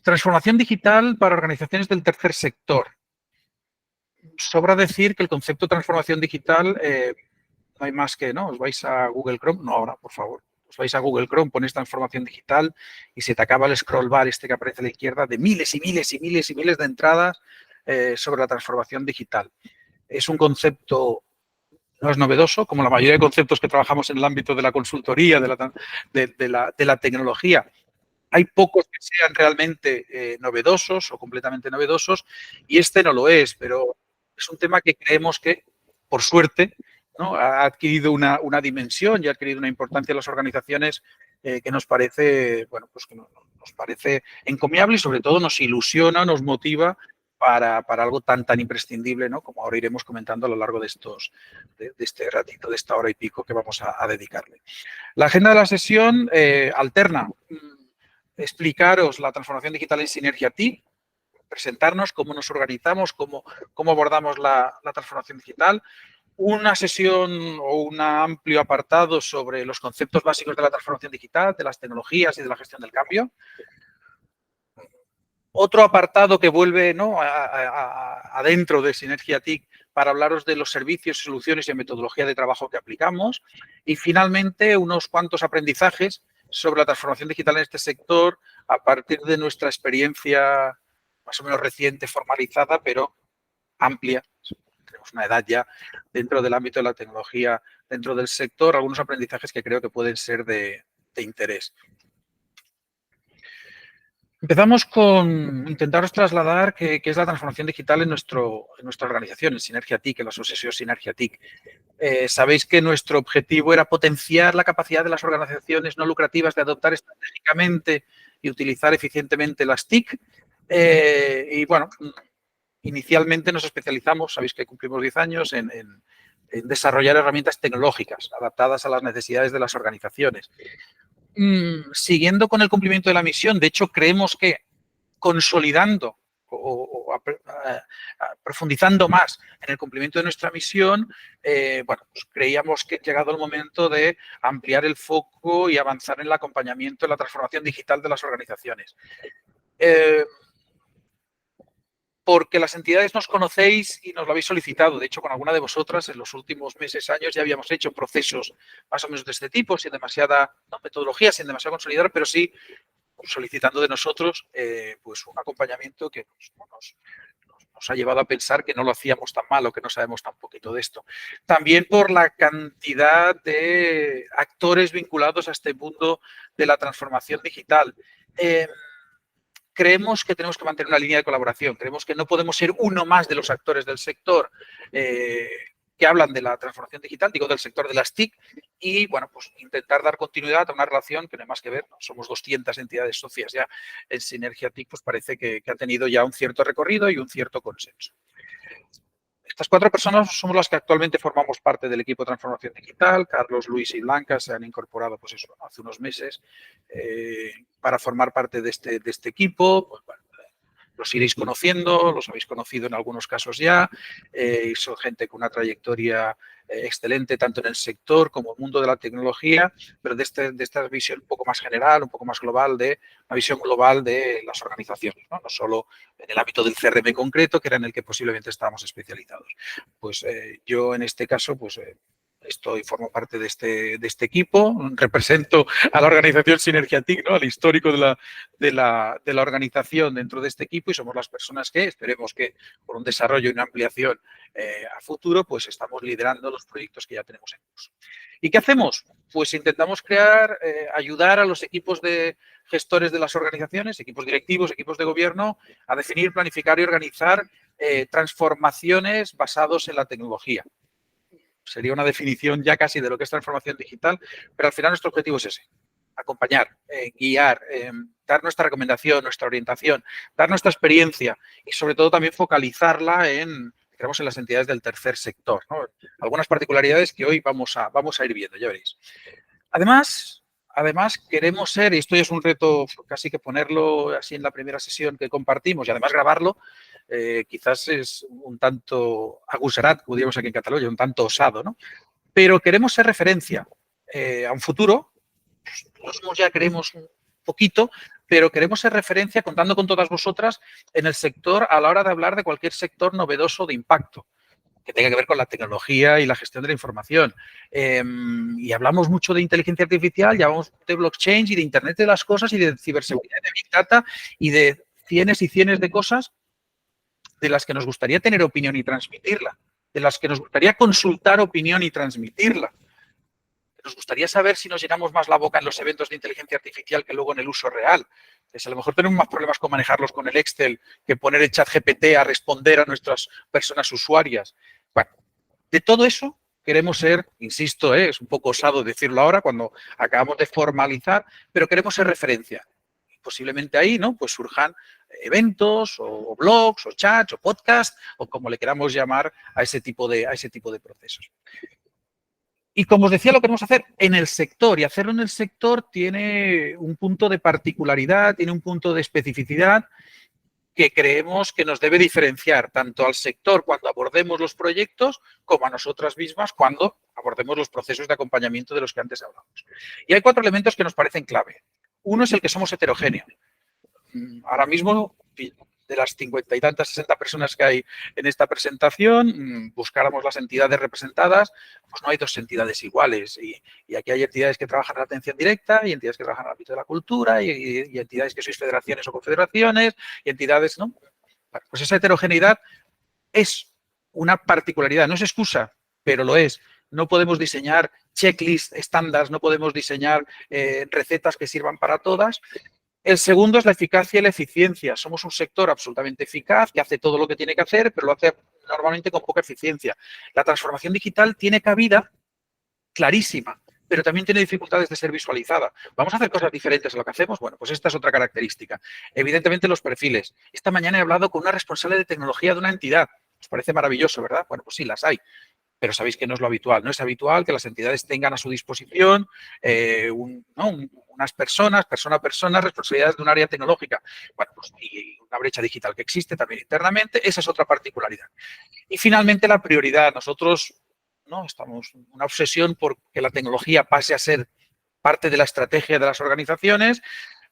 Transformación digital para organizaciones del tercer sector. Sobra decir que el concepto de transformación digital no hay más que, ¿no? Os vais a Google Chrome, no ahora, por favor. Os vais a Google Chrome, ponéis transformación digital y se te acaba el scroll bar este que aparece a la izquierda de miles y miles y miles y miles de entradas sobre la transformación digital. Es un concepto, no es novedoso, como la mayoría de conceptos que trabajamos en el ámbito de la consultoría, de la tecnología. Hay pocos que sean realmente novedosos o completamente novedosos y este no lo es, pero es un tema que creemos que, por suerte, ¿no?, ha adquirido una dimensión y ha adquirido una importancia en las organizaciones que nos parece, bueno, pues que nos parece encomiable y sobre todo nos ilusiona, nos motiva para algo tan imprescindible, ¿no?, como ahora iremos comentando a lo largo de este ratito, de esta hora y pico que vamos a dedicarle. La agenda de la sesión alterna explicaros la transformación digital en Synergia TIC, presentarnos cómo nos organizamos, cómo abordamos la transformación digital, una sesión o un amplio apartado sobre los conceptos básicos de la transformación digital, de las tecnologías y de la gestión del cambio. Otro apartado que vuelve, ¿no?, adentro de Synergia TIC para hablaros de los servicios, soluciones y metodología de trabajo que aplicamos. Y finalmente, unos cuantos aprendizajes sobre la transformación digital en este sector a partir de nuestra experiencia más o menos reciente, formalizada, pero amplia. Tenemos una edad ya dentro del ámbito de la tecnología, dentro del sector, algunos aprendizajes que creo que pueden ser de interés. Empezamos con intentaros trasladar qué es la transformación digital en nuestra organización, en Synergia TIC, en la asociación Synergia TIC. Sabéis que nuestro objetivo era potenciar la capacidad de las organizaciones no lucrativas de adoptar estratégicamente y utilizar eficientemente las TIC. Y bueno, inicialmente nos especializamos, sabéis que cumplimos 10 años, en desarrollar herramientas tecnológicas adaptadas a las necesidades de las organizaciones. Siguiendo con el cumplimiento de la misión, de hecho, creemos que consolidando o profundizando más en el cumplimiento de nuestra misión, bueno, pues creíamos que ha llegado el momento de ampliar el foco y avanzar en el acompañamiento en la transformación digital de las organizaciones. Porque las entidades nos conocéis y nos lo habéis solicitado. De hecho, con alguna de vosotras en los últimos meses, años, ya habíamos hecho procesos más o menos de este tipo, sin demasiada metodología, sin demasiado consolidar, pero sí solicitando de nosotros pues un acompañamiento que nos ha llevado a pensar que no lo hacíamos tan mal o que no sabemos tan poquito de esto. También por la cantidad de actores vinculados a este mundo de la transformación digital. Creemos que tenemos que mantener una línea de colaboración. Creemos que no podemos ser uno más de los actores del sector que hablan de la transformación digital, digo del sector de las TIC, y bueno, pues intentar dar continuidad a una relación que no hay más que ver, ¿no? Somos 200 entidades socias ya en Synergia TIC, pues parece que ha tenido ya un cierto recorrido y un cierto consenso. Estas 4 personas somos las que actualmente formamos parte del equipo de transformación digital. Carlos, Luis y Blanca se han incorporado, pues eso, hace unos meses para formar parte de este equipo. Pues, bueno, los iréis conociendo, los habéis conocido en algunos casos ya. Son gente con una trayectoria excelente tanto en el sector como en el mundo de la tecnología, pero de esta visión un poco más general, un poco más global, una visión global de las organizaciones, ¿no? No solo en el ámbito del CRM concreto, que era en el que posiblemente estábamos especializados. Pues yo en este caso, pues formo parte de este equipo, represento a la organización Synergia TIC, ¿no?, al histórico de la organización dentro de este equipo, y somos las personas que esperemos que por un desarrollo y una ampliación a futuro, pues estamos liderando los proyectos que ya tenemos en curso. ¿Y qué hacemos? Pues intentamos ayudar a los equipos de gestores de las organizaciones, equipos directivos, equipos de gobierno, a definir, planificar y organizar transformaciones basados en la tecnología. Sería una definición ya casi de lo que es transformación digital, pero al final nuestro objetivo es ese: acompañar, guiar, dar nuestra recomendación, nuestra orientación, dar nuestra experiencia y sobre todo también focalizarla en las entidades del tercer sector, ¿no? Algunas particularidades que hoy vamos a ir viendo, ya veréis. Además, queremos ser, y esto ya es un reto casi que ponerlo así en la primera sesión que compartimos y además grabarlo, quizás es un tanto agusarat, como diríamos aquí en Cataluña, un tanto osado, ¿no? Pero queremos ser referencia a un futuro. Nosotros ya creemos poquito, pero queremos ser referencia, contando con todas vosotras, en el sector a la hora de hablar de cualquier sector novedoso de impacto que tenga que ver con la tecnología y la gestión de la información. Y hablamos mucho de inteligencia artificial, y hablamos de blockchain y de Internet de las cosas y de ciberseguridad, de Big Data y de cientos y cientos de cosas de las que nos gustaría tener opinión y transmitirla, de las que nos gustaría consultar opinión y transmitirla. Nos gustaría saber si nos llenamos más la boca en los eventos de inteligencia artificial que luego en el uso real. Pues a lo mejor tenemos más problemas con manejarlos con el Excel que poner el chat GPT a responder a nuestras personas usuarias. Bueno, de todo eso queremos ser, insisto, es un poco osado decirlo ahora cuando acabamos de formalizar, pero queremos ser referencia. Y posiblemente ahí, ¿no? Pues surjan eventos o blogs o chats o podcasts o como le queramos llamar a ese tipo de procesos. Y como os decía, lo queremos hacer en el sector, y hacerlo en el sector tiene un punto de particularidad, tiene un punto de especificidad que creemos que nos debe diferenciar tanto al sector cuando abordemos los proyectos como a nosotras mismas cuando abordemos los procesos de acompañamiento de los que antes hablamos. Y hay 4 elementos que nos parecen clave. Uno es el que somos heterogéneos. Ahora mismo, de las 50 y tantas, 60 personas que hay en esta presentación, buscáramos las entidades representadas, pues no hay 2 entidades iguales. Y aquí hay entidades que trabajan en la atención directa y entidades que trabajan en el ámbito de la cultura y entidades que sois federaciones o confederaciones y entidades, ¿no? Bueno, pues esa heterogeneidad es una particularidad, no es excusa, pero lo es. No podemos diseñar checklists estándares, no podemos diseñar recetas que sirvan para todas. El segundo es la eficacia y la eficiencia. Somos un sector absolutamente eficaz que hace todo lo que tiene que hacer, pero lo hace normalmente con poca eficiencia. La transformación digital tiene cabida clarísima, pero también tiene dificultades de ser visualizada. ¿Vamos a hacer cosas diferentes a lo que hacemos? Bueno, pues esta es otra característica. Evidentemente, los perfiles. Esta mañana he hablado con una responsable de tecnología de una entidad. Os parece maravilloso, ¿verdad? Bueno, pues sí, las hay. Pero sabéis que no es lo habitual. No es habitual que las entidades tengan a su disposición unas personas, persona a persona, responsabilidades de un área tecnológica. Bueno, pues y una brecha digital que existe también internamente, esa es otra particularidad. Y finalmente la prioridad. Nosotros estamos en una obsesión por que la tecnología pase a ser parte de la estrategia de las organizaciones,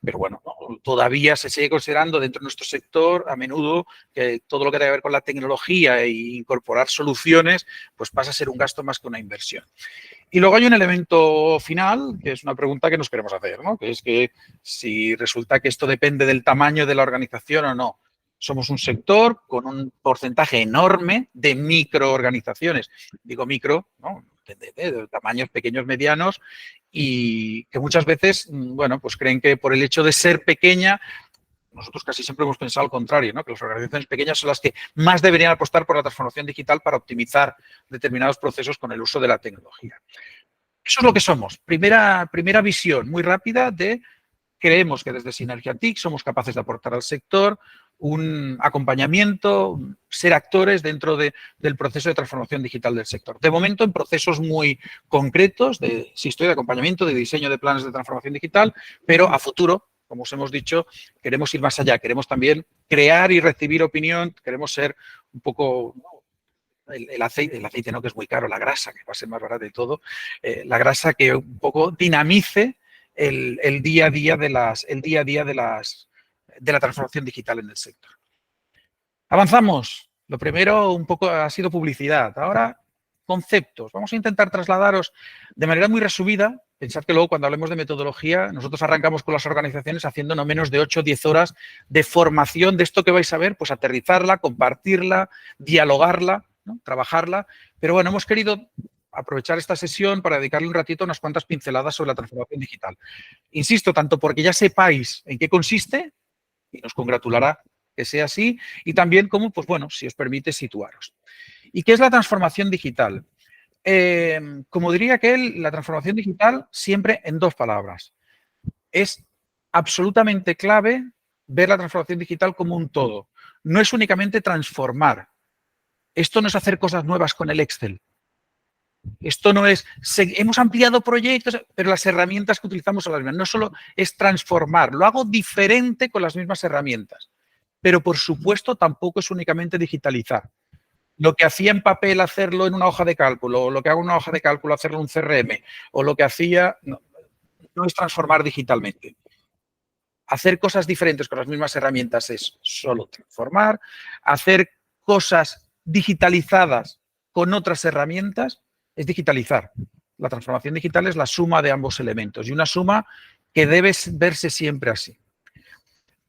pero bueno, todavía se sigue considerando dentro de nuestro sector a menudo que todo lo que tenga que ver con la tecnología e incorporar soluciones, pues pasa a ser un gasto más que una inversión. Y luego hay un elemento final, que es una pregunta que nos queremos hacer, ¿no? Que es que si resulta que esto depende del tamaño de la organización o no. Somos un sector con un porcentaje enorme de microorganizaciones. Digo micro, ¿no? De tamaños pequeños, medianos, y que muchas veces, bueno, pues creen que por el hecho de ser pequeña, nosotros casi siempre hemos pensado al contrario, ¿no? Que las organizaciones pequeñas son las que más deberían apostar por la transformación digital para optimizar determinados procesos con el uso de la tecnología. Eso es lo que somos. Primera visión muy rápida de creemos que desde Synergia TIC somos capaces de aportar al sector un acompañamiento, ser actores dentro del proceso de transformación digital del sector. De momento, en procesos muy concretos de acompañamiento, de diseño de planes de transformación digital, pero a futuro, como os hemos dicho, queremos ir más allá. Queremos también crear y recibir opinión. Queremos ser un poco el aceite no, que es muy caro, la grasa, que va a ser más barata de todo, la grasa que un poco dinamice el día a día de la transformación digital en el sector. Avanzamos. Lo primero un poco ha sido publicidad. Ahora, conceptos. Vamos a intentar trasladaros de manera muy resumida. Pensad que luego cuando hablemos de metodología, nosotros arrancamos con las organizaciones haciendo no menos de 8 o 10 horas de formación de esto que vais a ver, pues aterrizarla, compartirla, dialogarla, ¿no? Trabajarla. Pero bueno, hemos querido aprovechar esta sesión para dedicarle un ratito a unas cuantas pinceladas sobre la transformación digital. Insisto, tanto porque ya sepáis en qué consiste, y nos congratulará que sea así, y también como, pues bueno, si os permite situaros. ¿Y qué es la transformación digital? Como diría aquel, la transformación digital siempre en 2 palabras. Es absolutamente clave ver la transformación digital como un todo. No es únicamente transformar. Esto no es hacer cosas nuevas con el Excel. Esto no es, hemos ampliado proyectos, pero las herramientas que utilizamos son las mismas. No solo es transformar, lo hago diferente con las mismas herramientas. Pero, por supuesto, tampoco es únicamente digitalizar. Lo que hacía en papel, hacerlo en una hoja de cálculo, o lo que hago en una hoja de cálculo, hacerlo en un CRM, o lo que hacía, no es transformar digitalmente. Hacer cosas diferentes con las mismas herramientas es solo transformar. Hacer cosas digitalizadas con otras herramientas es digitalizar. La transformación digital es la suma de ambos elementos y una suma que debe verse siempre así.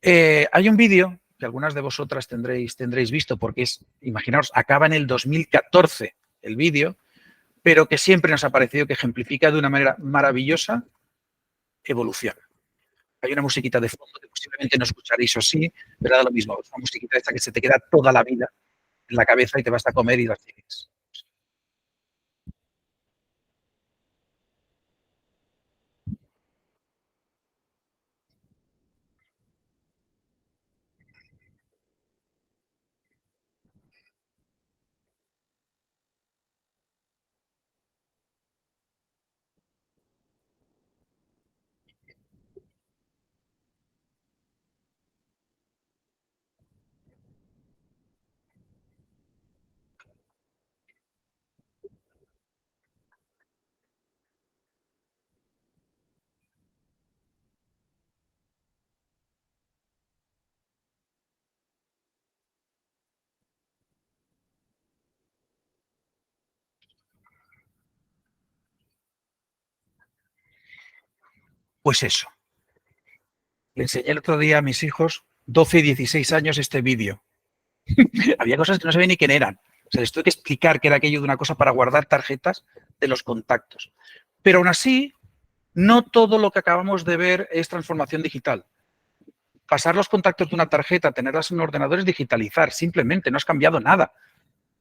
Hay un vídeo que algunas de vosotras tendréis visto porque es, imaginaos, acaba en el 2014 el vídeo, pero que siempre nos ha parecido que ejemplifica de una manera maravillosa evolución. Hay una musiquita de fondo que posiblemente no escucharéis o sí, pero da lo mismo. Es una musiquita esta que se te queda toda la vida en la cabeza y te vas a comer y la sigues. Pues eso. Le enseñé el otro día a mis hijos, 12 y 16 años, este vídeo. Había cosas que no sabía ni quién eran. O sea, les tuve que explicar qué era aquello de una cosa para guardar tarjetas de los contactos. Pero aún así, no todo lo que acabamos de ver es transformación digital. Pasar los contactos de una tarjeta, tenerlas en un ordenador es digitalizar, simplemente, no has cambiado nada.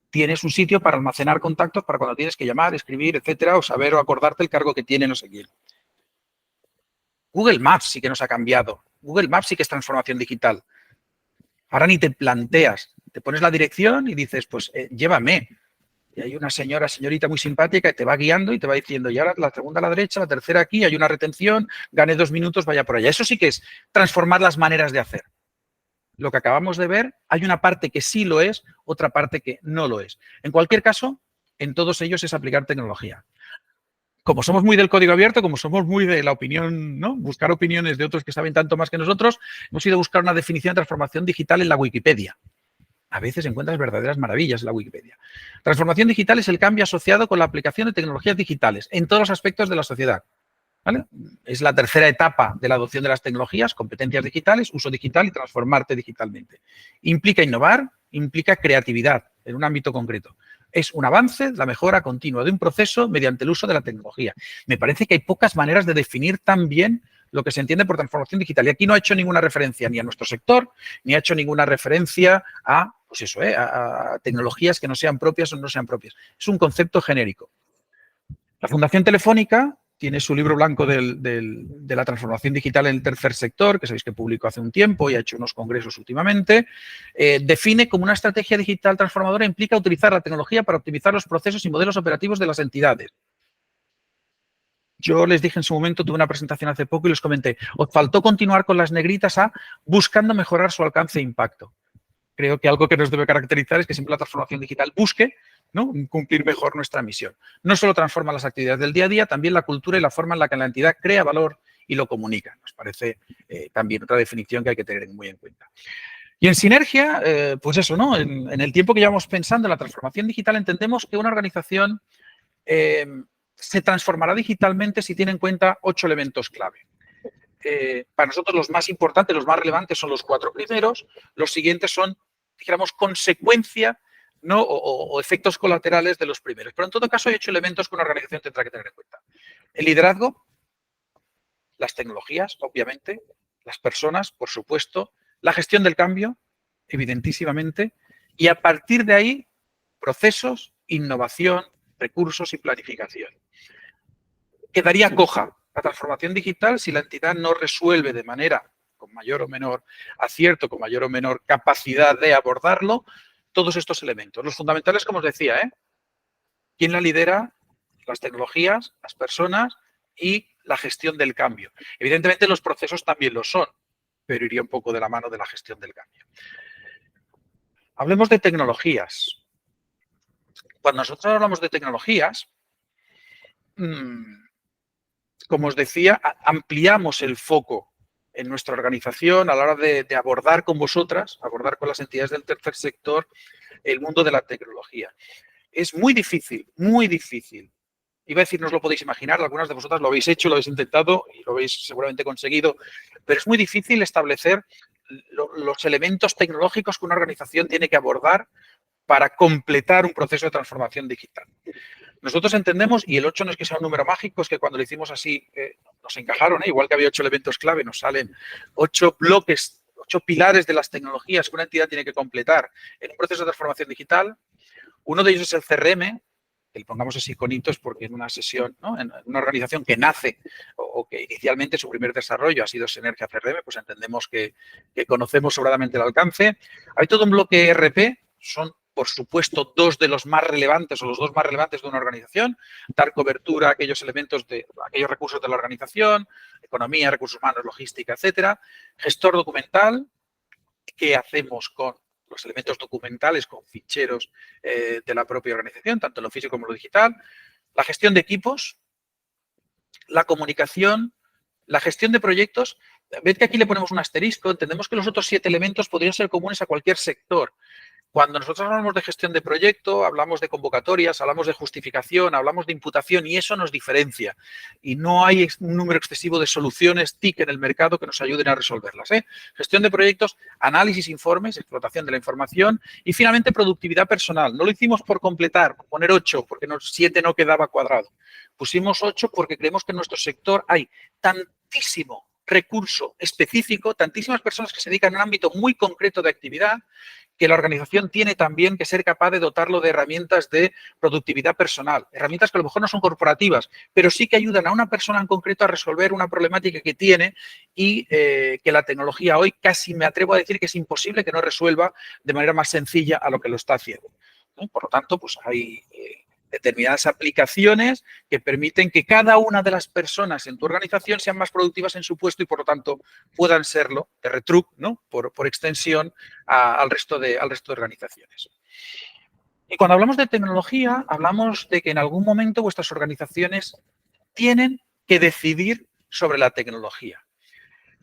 Tienes un sitio para almacenar contactos para cuando tienes que llamar, escribir, etcétera, o saber o acordarte el cargo que tiene no sé quién. Google Maps sí que nos ha cambiado. Google Maps sí que es transformación digital. Ahora ni te planteas, te pones la dirección y dices, pues llévame. Y hay una señorita muy simpática que te va guiando y te va diciendo, y ahora la segunda a la derecha, la tercera aquí, hay una retención, gane 2 minutos, vaya por allá. Eso sí que es transformar las maneras de hacer. Lo que acabamos de ver, hay una parte que sí lo es, otra parte que no lo es. En cualquier caso, en todos ellos es aplicar tecnología. Como somos muy del código abierto, como somos muy de la opinión, ¿no? Buscar opiniones de otros que saben tanto más que nosotros, hemos ido a buscar una definición de transformación digital en la Wikipedia. A veces encuentras verdaderas maravillas en la Wikipedia. Transformación digital es el cambio asociado con la aplicación de tecnologías digitales en todos los aspectos de la sociedad. ¿Vale? Es la tercera etapa de la adopción de las tecnologías, competencias digitales, uso digital y transformarte digitalmente. Implica innovar, implica creatividad en un ámbito concreto. Es un avance, la mejora continua de un proceso mediante el uso de la tecnología. Me parece que hay pocas maneras de definir tan bien lo que se entiende por transformación digital. Y aquí no ha hecho ninguna referencia ni a nuestro sector, ni ha hecho ninguna referencia a, pues eso, a tecnologías que no sean propias o no sean propias. Es un concepto genérico. La Fundación Telefónica tiene su libro blanco de la transformación digital en el tercer sector, que sabéis que publicó hace un tiempo y ha hecho unos congresos últimamente. Define como una estrategia digital transformadora implica utilizar la tecnología para optimizar los procesos y modelos operativos de las entidades. Yo les dije en su momento, tuve una presentación hace poco y les comenté, os faltó continuar con las negritas a buscando mejorar su alcance e impacto. Creo que algo que nos debe caracterizar es que siempre la transformación digital busque, ¿no?, cumplir mejor nuestra misión. No solo transforma las actividades del día a día, también la cultura y la forma en la que la entidad crea valor y lo comunica. Nos parece también otra definición que hay que tener muy en cuenta. Y en sinergia, pues eso, ¿no? En el tiempo que llevamos pensando en la transformación digital, entendemos que una organización se transformará digitalmente si tiene en cuenta 8 elementos clave. Para nosotros los más importantes, los más relevantes son los 4 primeros. Los siguientes son, dijéramos, consecuencia, ¿no?, o efectos colaterales de los primeros. Pero en todo caso hay 8 elementos que una organización tendrá que tener en cuenta. El liderazgo, las tecnologías, obviamente, las personas, por supuesto, la gestión del cambio, evidentísimamente, y a partir de ahí, procesos, innovación, recursos y planificación. Quedaría coja la transformación digital si la entidad no resuelve de manera con mayor o menor acierto, con mayor o menor capacidad de abordarlo, todos estos elementos. Los fundamentales, como os decía, ¿quién la lidera? Las tecnologías, las personas y la gestión del cambio. Evidentemente los procesos también lo son, pero iría un poco de la mano de la gestión del cambio. Hablemos de tecnologías. Cuando nosotros hablamos de tecnologías, como os decía, ampliamos el foco en nuestra organización a la hora de abordar con vosotras, abordar con las entidades del tercer sector el mundo de la tecnología. Es muy difícil, muy difícil. Iba a decir, no os lo podéis imaginar, algunas de vosotras lo habéis hecho, lo habéis intentado y lo habéis seguramente conseguido, pero es muy difícil establecer los elementos tecnológicos que una organización tiene que abordar para completar un proceso de transformación digital. Nosotros entendemos, y el 8 no es que sea un número mágico, es que cuando lo hicimos así nos encajaron, igual que había 8 elementos clave, nos salen 8 bloques, 8 pilares de las tecnologías que una entidad tiene que completar en un proceso de transformación digital. Uno de ellos es el CRM, que le pongamos así con hitos porque en una sesión, ¿no? En una organización que nace o que inicialmente su primer desarrollo ha sido Sinergia CRM, pues entendemos que conocemos sobradamente el alcance. Hay todo un bloque ERP, son por supuesto dos de los más relevantes o los dos más relevantes de una organización, dar cobertura a aquellos elementos de aquellos recursos de la organización, economía, recursos humanos, logística, etcétera. Gestor documental, ¿qué hacemos con los elementos documentales, con ficheros de la propia organización, tanto en lo físico como en lo digital? La gestión de equipos, la comunicación, la gestión de proyectos. Ved que aquí le ponemos un asterisco, entendemos que los otros 7 elementos podrían ser comunes a cualquier sector. Cuando nosotros hablamos de gestión de proyecto, hablamos de convocatorias, hablamos de justificación, hablamos de imputación y eso nos diferencia. Y no hay un número excesivo de soluciones TIC en el mercado que nos ayuden a resolverlas. Gestión de proyectos, análisis, informes, explotación de la información y finalmente productividad personal. No lo hicimos por completar, por poner 8, porque 7 no quedaba cuadrado. Pusimos 8 porque creemos que en nuestro sector hay tantísimo recurso específico, tantísimas personas que se dedican a un ámbito muy concreto de actividad, que la organización tiene también que ser capaz de dotarlo de herramientas de productividad personal, herramientas que a lo mejor no son corporativas, pero sí que ayudan a una persona en concreto a resolver una problemática que tiene y que la tecnología hoy casi me atrevo a decir que es imposible que no resuelva de manera más sencilla a lo que lo está haciendo, ¿no? Por lo tanto, pues hay determinadas aplicaciones que permiten que cada una de las personas en tu organización sean más productivas en su puesto y, por lo tanto, puedan serlo de retruc, ¿no? Por extensión al resto de organizaciones. Y cuando hablamos de tecnología, hablamos de que en algún momento vuestras organizaciones tienen que decidir sobre la tecnología.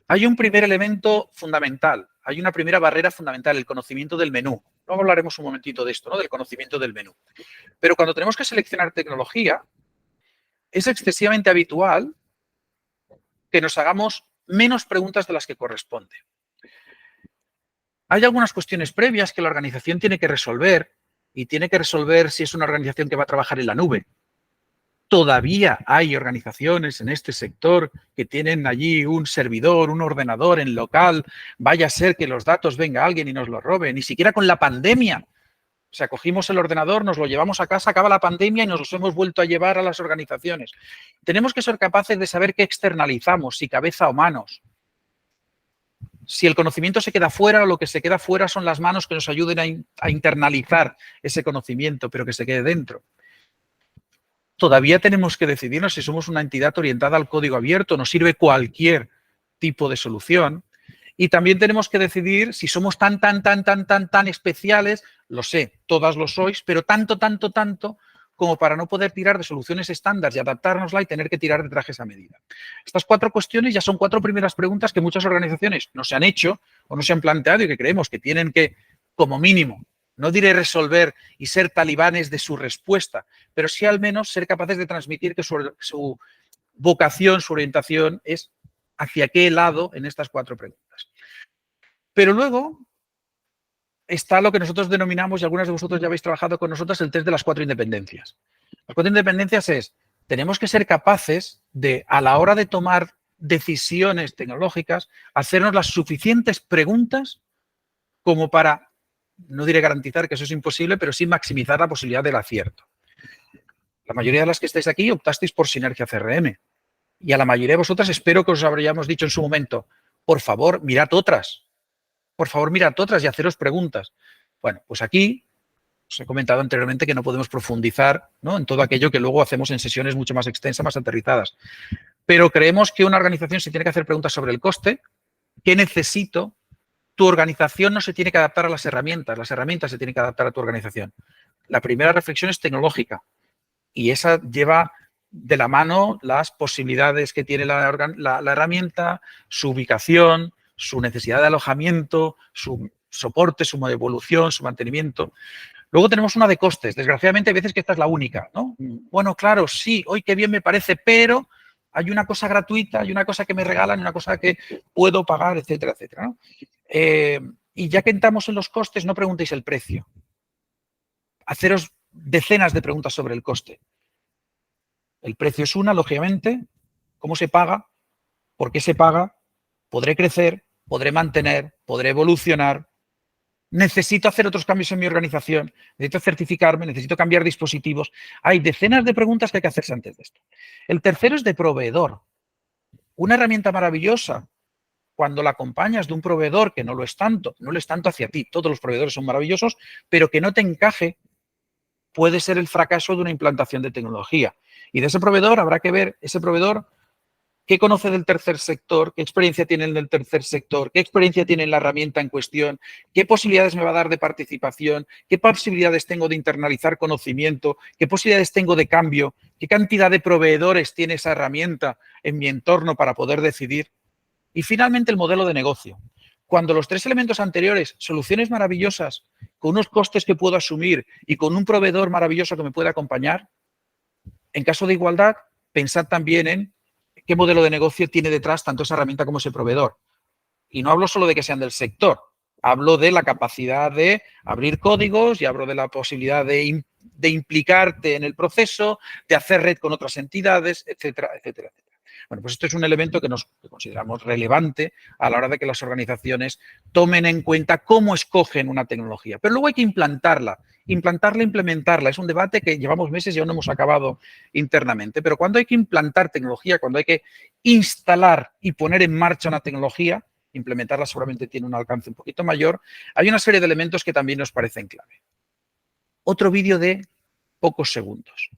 Hay un primer elemento fundamental, hay una primera barrera fundamental, el conocimiento del menú. Luego hablaremos un momentito de esto, ¿no? Del conocimiento del menú. Pero cuando tenemos que seleccionar tecnología, es excesivamente habitual que nos hagamos menos preguntas de las que corresponde. Hay algunas cuestiones previas que la organización tiene que resolver y tiene que resolver si es una organización que va a trabajar en la nube. Todavía hay organizaciones en este sector que tienen allí un servidor, un ordenador en local. Vaya a ser que los datos venga alguien y nos los robe. Ni siquiera con la pandemia. O sea, cogimos el ordenador, nos lo llevamos a casa, acaba la pandemia y nos los hemos vuelto a llevar a las organizaciones. Tenemos que ser capaces de saber qué externalizamos, si cabeza o manos. Si el conocimiento se queda fuera, lo que se queda fuera son las manos que nos ayuden a internalizar ese conocimiento, pero que se quede dentro. Todavía tenemos que decidirnos si somos una entidad orientada al código abierto, nos sirve cualquier tipo de solución. Y también tenemos que decidir si somos tan especiales, lo sé, todas lo sois, pero tanto como para no poder tirar de soluciones estándar y adaptárnosla y tener que tirar de trajes a medida. Estas 4 cuestiones ya son 4 primeras preguntas que muchas organizaciones no se han hecho o no se han planteado y que creemos que tienen que, como mínimo, no diré resolver y ser talibanes de su respuesta, pero sí al menos ser capaces de transmitir que su vocación, su orientación es hacia qué lado en estas 4 preguntas. Pero luego está lo que nosotros denominamos, y algunas de vosotros ya habéis trabajado con nosotros, el test de las 4 independencias. Las 4 independencias es, tenemos que ser capaces de, a la hora de tomar decisiones tecnológicas, hacernos las suficientes preguntas como para, no diré garantizar que eso es imposible, pero sí maximizar la posibilidad del acierto. La mayoría de las que estáis aquí optasteis por Sinergia CRM. Y a la mayoría de vosotras espero que os habríamos dicho en su momento, por favor, mirad otras. Por favor, mirad otras y haceros preguntas. Bueno, pues aquí os he comentado anteriormente que no podemos profundizar, ¿no?, en todo aquello que luego hacemos en sesiones mucho más extensas, más aterrizadas. Pero creemos que una organización se tiene que hacer preguntas sobre el coste, qué necesito. Tu organización no se tiene que adaptar a las herramientas se tienen que adaptar a tu organización. La primera reflexión es tecnológica y esa lleva de la mano las posibilidades que tiene la herramienta, su ubicación, su necesidad de alojamiento, su soporte, su evolución, su mantenimiento. Luego tenemos una de costes. Desgraciadamente, hay veces que esta es la única, ¿no? Bueno, claro, sí, hoy qué bien me parece, pero hay una cosa gratuita, hay una cosa que me regalan, una cosa que puedo pagar, etcétera, etcétera, ¿no? Y ya que entramos en los costes, no preguntéis el precio. Haceros decenas de preguntas sobre el coste. El precio es una, lógicamente. ¿Cómo se paga? ¿Por qué se paga? ¿Podré crecer? ¿Podré mantener? ¿Podré evolucionar? Necesito hacer otros cambios en mi organización, necesito certificarme, necesito cambiar dispositivos. Hay decenas de preguntas que hay que hacerse antes de esto. El tercero es de proveedor. Una herramienta maravillosa, cuando la acompañas de un proveedor que no lo es tanto hacia ti, todos los proveedores son maravillosos, pero que no te encaje, puede ser el fracaso de una implantación de tecnología. Y de ese proveedor habrá que ver, ese proveedor, ¿qué conoce del tercer sector? ¿Qué experiencia tiene en el tercer sector? ¿Qué experiencia tiene en la herramienta en cuestión? ¿Qué posibilidades me va a dar de participación? ¿Qué posibilidades tengo de internalizar conocimiento? ¿Qué posibilidades tengo de cambio? ¿Qué cantidad de proveedores tiene esa herramienta en mi entorno para poder decidir? Y finalmente el modelo de negocio. Cuando los tres elementos anteriores, soluciones maravillosas, con unos costes que puedo asumir y con un proveedor maravilloso que me puede acompañar, en caso de igualdad, pensad también en qué modelo de negocio tiene detrás tanto esa herramienta como ese proveedor. Y no hablo solo de que sean del sector, hablo de la capacidad de abrir códigos y hablo de la posibilidad de implicarte en el proceso, de hacer red con otras entidades, etcétera, etcétera, etcétera. Bueno, pues esto es un elemento que consideramos relevante a la hora de que las organizaciones tomen en cuenta cómo escogen una tecnología. Pero luego hay que implementarla. Es un debate que llevamos meses y aún no hemos acabado internamente. Pero cuando hay que implantar tecnología, cuando hay que instalar y poner en marcha una tecnología, implementarla seguramente tiene un alcance un poquito mayor, hay una serie de elementos que también nos parecen clave. Otro vídeo de pocos segundos.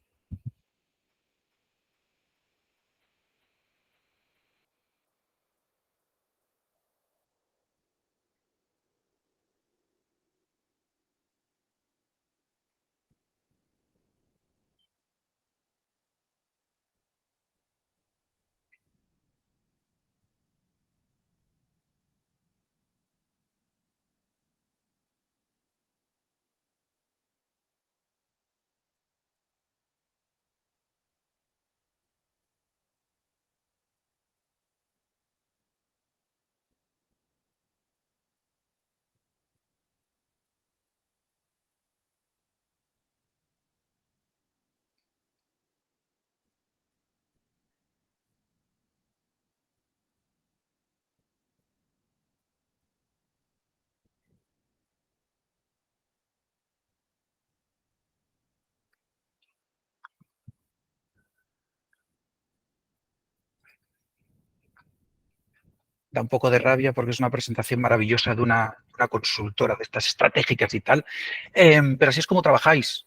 Da un poco de rabia porque es una presentación maravillosa de una consultora de estas estratégicas y tal. Pero así es como trabajáis.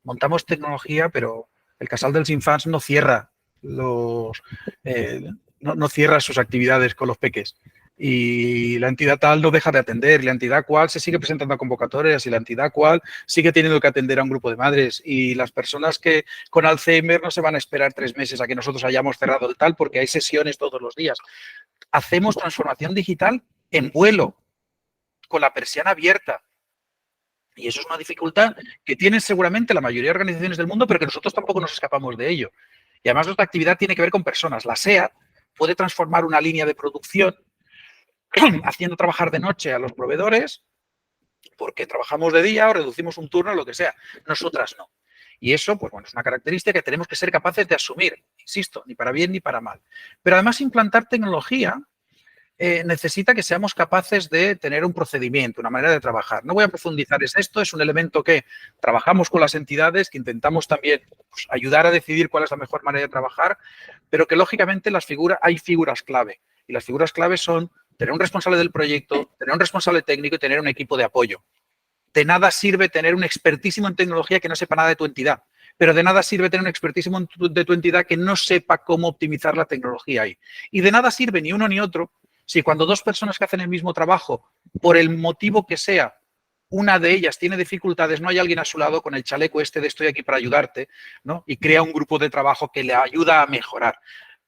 Montamos tecnología, pero el Casal dels Infants no cierra no cierra sus actividades con los peques. Y la entidad tal no deja de atender, la entidad cual se sigue presentando a convocatorias y la entidad cual sigue teniendo que atender a un grupo de madres. Y las personas que con Alzheimer no se van a esperar 3 meses a que nosotros hayamos cerrado el tal porque hay sesiones todos los días. Hacemos transformación digital en vuelo, con la persiana abierta. Y eso es una dificultad que tienen seguramente la mayoría de organizaciones del mundo, pero que nosotros tampoco nos escapamos de ello. Y además nuestra actividad tiene que ver con personas. La SEAT puede transformar una línea de producción haciendo trabajar de noche a los proveedores porque trabajamos de día o reducimos un turno o lo que sea. Nosotras no. Y eso, pues bueno, es una característica que tenemos que ser capaces de asumir, insisto, ni para bien ni para mal. Pero además implantar tecnología necesita que seamos capaces de tener un procedimiento, una manera de trabajar. No voy a profundizar en esto, es un elemento que trabajamos con las entidades, que intentamos también pues, ayudar a decidir cuál es la mejor manera de trabajar, pero que lógicamente hay figuras clave. Y las figuras clave son tener un responsable del proyecto, tener un responsable técnico y tener un equipo de apoyo. De nada sirve tener un expertísimo en tecnología que no sepa nada de tu entidad, pero de nada sirve tener un expertísimo de tu entidad que no sepa cómo optimizar la tecnología ahí. Y de nada sirve ni uno ni otro si cuando dos personas que hacen el mismo trabajo, por el motivo que sea, una de ellas tiene dificultades, no hay alguien a su lado con el chaleco este de estoy aquí para ayudarte, ¿no? Y crea un grupo de trabajo que le ayuda a mejorar.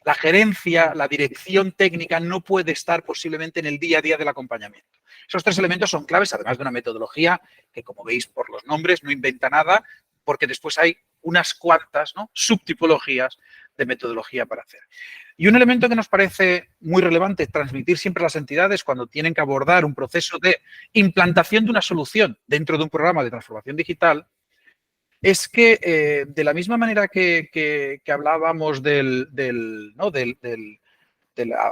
La gerencia, la dirección técnica no puede estar posiblemente en el día a día del acompañamiento. Esos 3 elementos son claves, además de una metodología que, como veis por los nombres, no inventa nada, porque después hay unas cuantas, ¿no?, subtipologías de metodología para hacer. Y un elemento que nos parece muy relevante transmitir siempre a las entidades cuando tienen que abordar un proceso de implantación de una solución dentro de un programa de transformación digital es que de la misma manera que hablábamos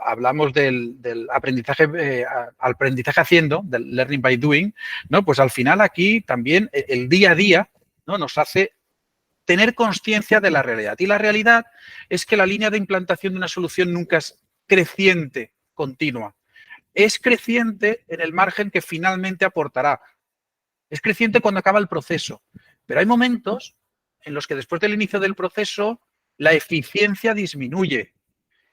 hablamos del aprendizaje, aprendizaje haciendo, del learning by doing, ¿no? Pues al final aquí también el día a día, ¿no?, nos hace tener conciencia de la realidad. Y la realidad es que la línea de implantación de una solución nunca es creciente, continua. Es creciente en el margen que finalmente aportará. Es creciente cuando acaba el proceso. Pero hay momentos en los que después del inicio del proceso la eficiencia disminuye.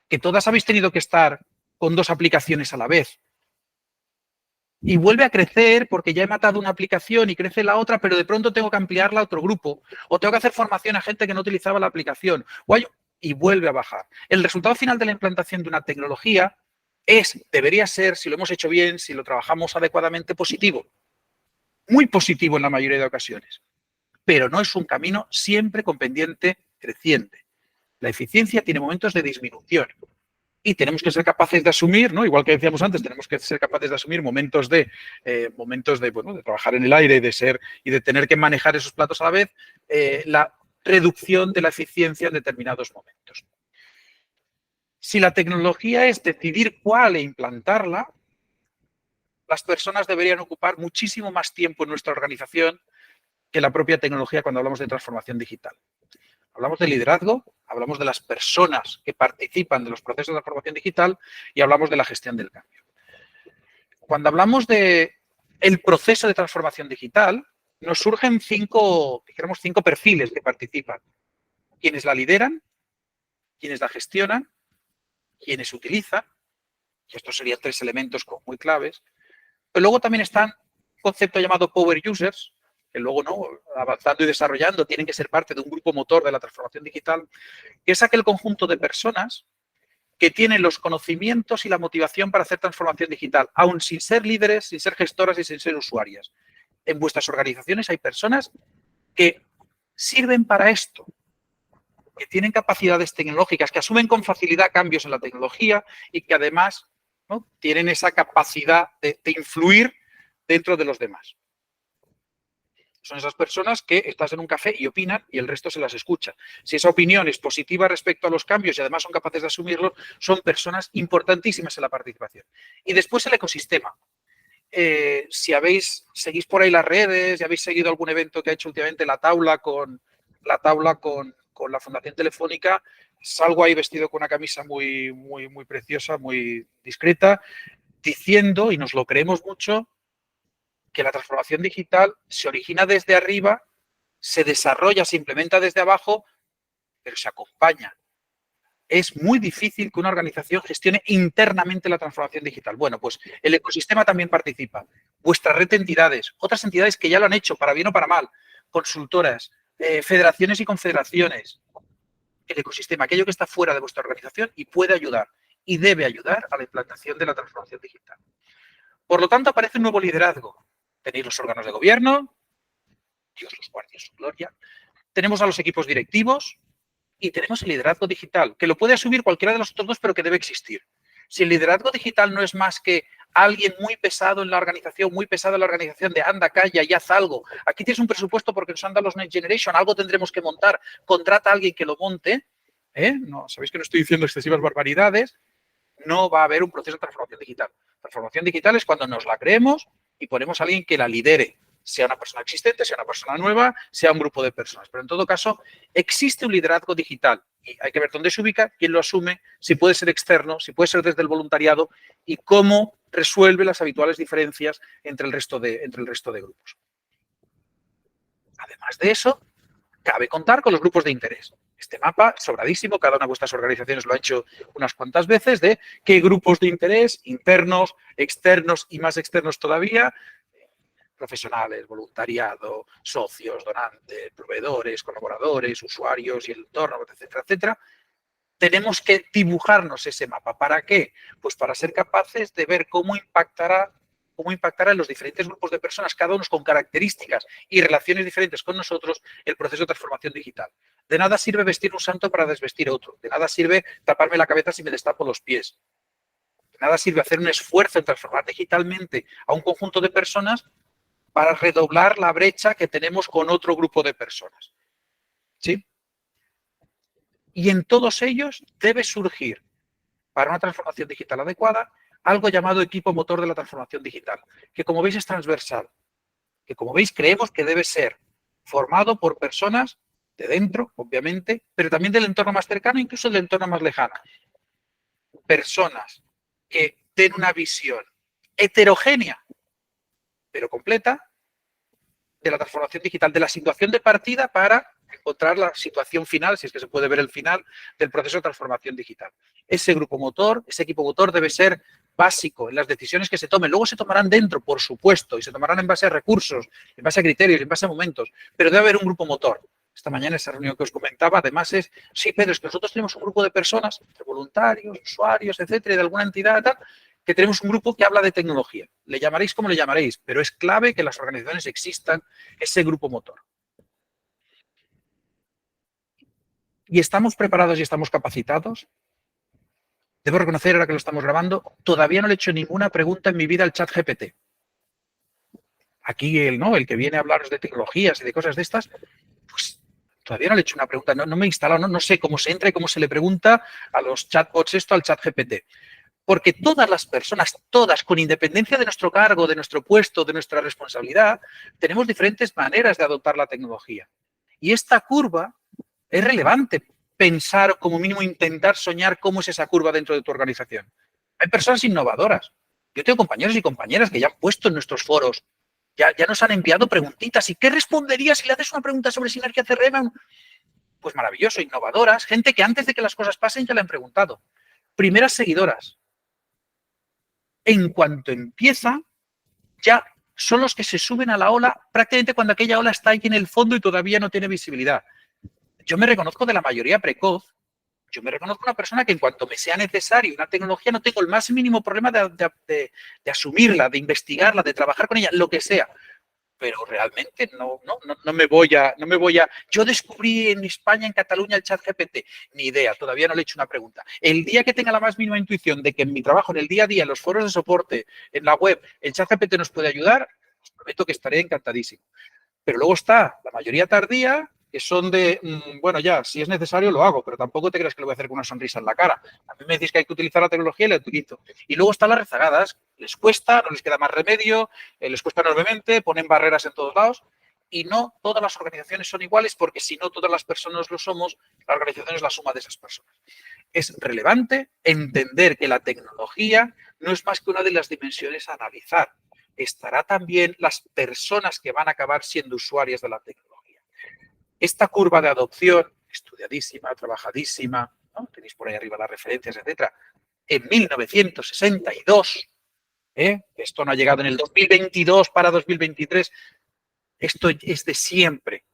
Que todas habéis tenido que estar con 2 aplicaciones a la vez. Y vuelve a crecer porque ya he matado una aplicación y crece la otra, pero de pronto tengo que ampliarla a otro grupo. O tengo que hacer formación a gente que no utilizaba la aplicación. Y vuelve a bajar. El resultado final de la implantación de una tecnología debería ser, si lo hemos hecho bien, si lo trabajamos adecuadamente, positivo. Muy positivo en la mayoría de ocasiones. Pero no es un camino siempre con pendiente creciente. La eficiencia tiene momentos de disminución. Y tenemos que ser capaces de asumir, ¿no?, igual que decíamos antes, tenemos que ser capaces de asumir momentos de trabajar en el aire y de tener que manejar esos platos a la vez, la reducción de la eficiencia en determinados momentos. Si la tecnología es decidir cuál e implantarla, las personas deberían ocupar muchísimo más tiempo en nuestra organización que la propia tecnología cuando hablamos de transformación digital. Hablamos de liderazgo, hablamos de las personas que participan de los procesos de transformación digital y hablamos de la gestión del cambio. Cuando hablamos del proceso de transformación digital, nos surgen 5 perfiles que participan. Quienes la lideran, quienes la gestionan, quienes utilizan, y estos serían 3 elementos muy claves, pero luego también están un concepto llamado power users, que luego, ¿no?, avanzando y desarrollando, tienen que ser parte de un grupo motor de la transformación digital, que es aquel conjunto de personas que tienen los conocimientos y la motivación para hacer transformación digital, aún sin ser líderes, sin ser gestoras y sin ser usuarias. En vuestras organizaciones hay personas que sirven para esto, que tienen capacidades tecnológicas, que asumen con facilidad cambios en la tecnología y que además, ¿no?, tienen esa capacidad de influir dentro de los demás. Son esas personas que estás en un café y opinan y el resto se las escucha. Si esa opinión es positiva respecto a los cambios y además son capaces de asumirlos, son personas importantísimas en la participación. Y después el ecosistema. Si seguís por ahí las redes y habéis seguido algún evento que ha hecho últimamente la taula con la Fundación Telefónica, salgo ahí vestido con una camisa muy, muy, muy preciosa, muy discreta, diciendo, y nos lo creemos mucho, que la transformación digital se origina desde arriba, se desarrolla, se implementa desde abajo, pero se acompaña. Es muy difícil que una organización gestione internamente la transformación digital. Bueno, pues el ecosistema también participa. Vuestra red de entidades, otras entidades que ya lo han hecho, para bien o para mal, consultoras, federaciones y confederaciones. El ecosistema, aquello que está fuera de vuestra organización y puede ayudar y debe ayudar a la implantación de la transformación digital. Por lo tanto, aparece un nuevo liderazgo. Tenéis los órganos de gobierno, Dios los guarde en su gloria. Tenemos a los equipos directivos y tenemos el liderazgo digital, que lo puede asumir cualquiera de los otros 2, pero que debe existir. Si el liderazgo digital no es más que alguien muy pesado en la organización, de anda, calla y haz algo. Aquí tienes un presupuesto porque nos han dado los Next Generation, algo tendremos que montar, contrata a alguien que lo monte. No, sabéis que no estoy diciendo excesivas barbaridades. No va a haber un proceso de transformación digital. Transformación digital es cuando nos la creemos y ponemos a alguien que la lidere, sea una persona existente, sea una persona nueva, sea un grupo de personas. Pero en todo caso, existe un liderazgo digital y hay que ver dónde se ubica, quién lo asume, si puede ser externo, si puede ser desde el voluntariado y cómo resuelve las habituales diferencias entre el resto de grupos. Además de eso, cabe contar con los grupos de interés. Este mapa, sobradísimo, cada una de vuestras organizaciones lo ha hecho unas cuantas veces, de qué grupos de interés, internos, externos y más externos todavía, profesionales, voluntariado, socios, donantes, proveedores, colaboradores, usuarios y el entorno, etcétera, etcétera, tenemos que dibujarnos ese mapa. ¿Para qué? Pues para ser capaces de ver cómo impactará en los diferentes grupos de personas, cada uno con características y relaciones diferentes con nosotros, el proceso de transformación digital. De nada sirve vestir un santo para desvestir otro. De nada sirve taparme la cabeza si me destapo los pies. De nada sirve hacer un esfuerzo en transformar digitalmente a un conjunto de personas para redoblar la brecha que tenemos con otro grupo de personas. ¿Sí? Y en todos ellos debe surgir, para una transformación digital adecuada, algo llamado equipo motor de la transformación digital, que como veis es transversal, que como veis creemos que debe ser formado por personas de dentro, obviamente, pero también del entorno más cercano, incluso del entorno más lejano. Personas que den una visión heterogénea, pero completa, de la transformación digital, de la situación de partida para encontrar la situación final, si es que se puede ver el final, del proceso de transformación digital. Ese grupo motor, ese equipo motor debe ser básico en las decisiones que se tomen. Luego se tomarán dentro, por supuesto, y se tomarán en base a recursos, en base a criterios, en base a momentos, pero debe haber un grupo motor. Esta mañana esa reunión que os comentaba, además es, sí, Pedro, es que nosotros tenemos un grupo de personas, entre voluntarios, usuarios, etcétera, de alguna entidad, tal, que tenemos un grupo que habla de tecnología. Le llamaréis como le llamaréis, pero es clave que en las organizaciones existan ese grupo motor. ¿Y estamos preparados y estamos capacitados? Debo reconocer, ahora que lo estamos grabando, todavía no le he hecho ninguna pregunta en mi vida al ChatGPT. Aquí el que viene a hablaros de tecnologías y de cosas de estas, pues todavía no le he hecho una pregunta, no me he instalado, no sé cómo se entra y cómo se le pregunta a los chatbots esto al ChatGPT. Porque todas las personas, todas, con independencia de nuestro cargo, de nuestro puesto, de nuestra responsabilidad, tenemos diferentes maneras de adoptar la tecnología. Y esta curva es relevante pensar, o como mínimo intentar soñar cómo es esa curva dentro de tu organización. Hay personas innovadoras. Yo tengo compañeros y compañeras que ya han puesto en nuestros foros, ya nos han enviado preguntitas. ¿Y qué responderías si le haces una pregunta sobre sinergia CRM? Pues maravilloso, innovadoras, gente que antes de que las cosas pasen ya le han preguntado. Primeras seguidoras. En cuanto empieza, ya son los que se suben a la ola prácticamente cuando aquella ola está ahí en el fondo y todavía no tiene visibilidad. Yo me reconozco de la mayoría precoz. Yo me reconozco una persona que en cuanto me sea necesario una tecnología no tengo el más mínimo problema de asumirla, de investigarla, de trabajar con ella, lo que sea. Pero realmente no me voy a... Yo descubrí en España, en Cataluña, el ChatGPT. Ni idea, todavía no le he hecho una pregunta. El día que tenga la más mínima intuición de que en mi trabajo, en el día a día, en los foros de soporte, en la web, el ChatGPT nos puede ayudar, os prometo que estaré encantadísimo. Pero luego está la mayoría tardía, que son de, bueno, ya, si es necesario lo hago, pero tampoco te creas que lo voy a hacer con una sonrisa en la cara. A mí me decís que hay que utilizar la tecnología y la utilizo. Y luego están las rezagadas, les cuesta, no les queda más remedio, les cuesta enormemente, ponen barreras en todos lados y no todas las organizaciones son iguales porque si no todas las personas lo somos, la organización es la suma de esas personas. Es relevante entender que la tecnología no es más que una de las dimensiones a analizar. Estará también las personas que van a acabar siendo usuarias de la tecnología. Esta curva de adopción, estudiadísima, trabajadísima, ¿no? Tenéis por ahí arriba las referencias, etcétera, en 1962, esto no ha llegado en el 2022 para 2023, esto es de siempre,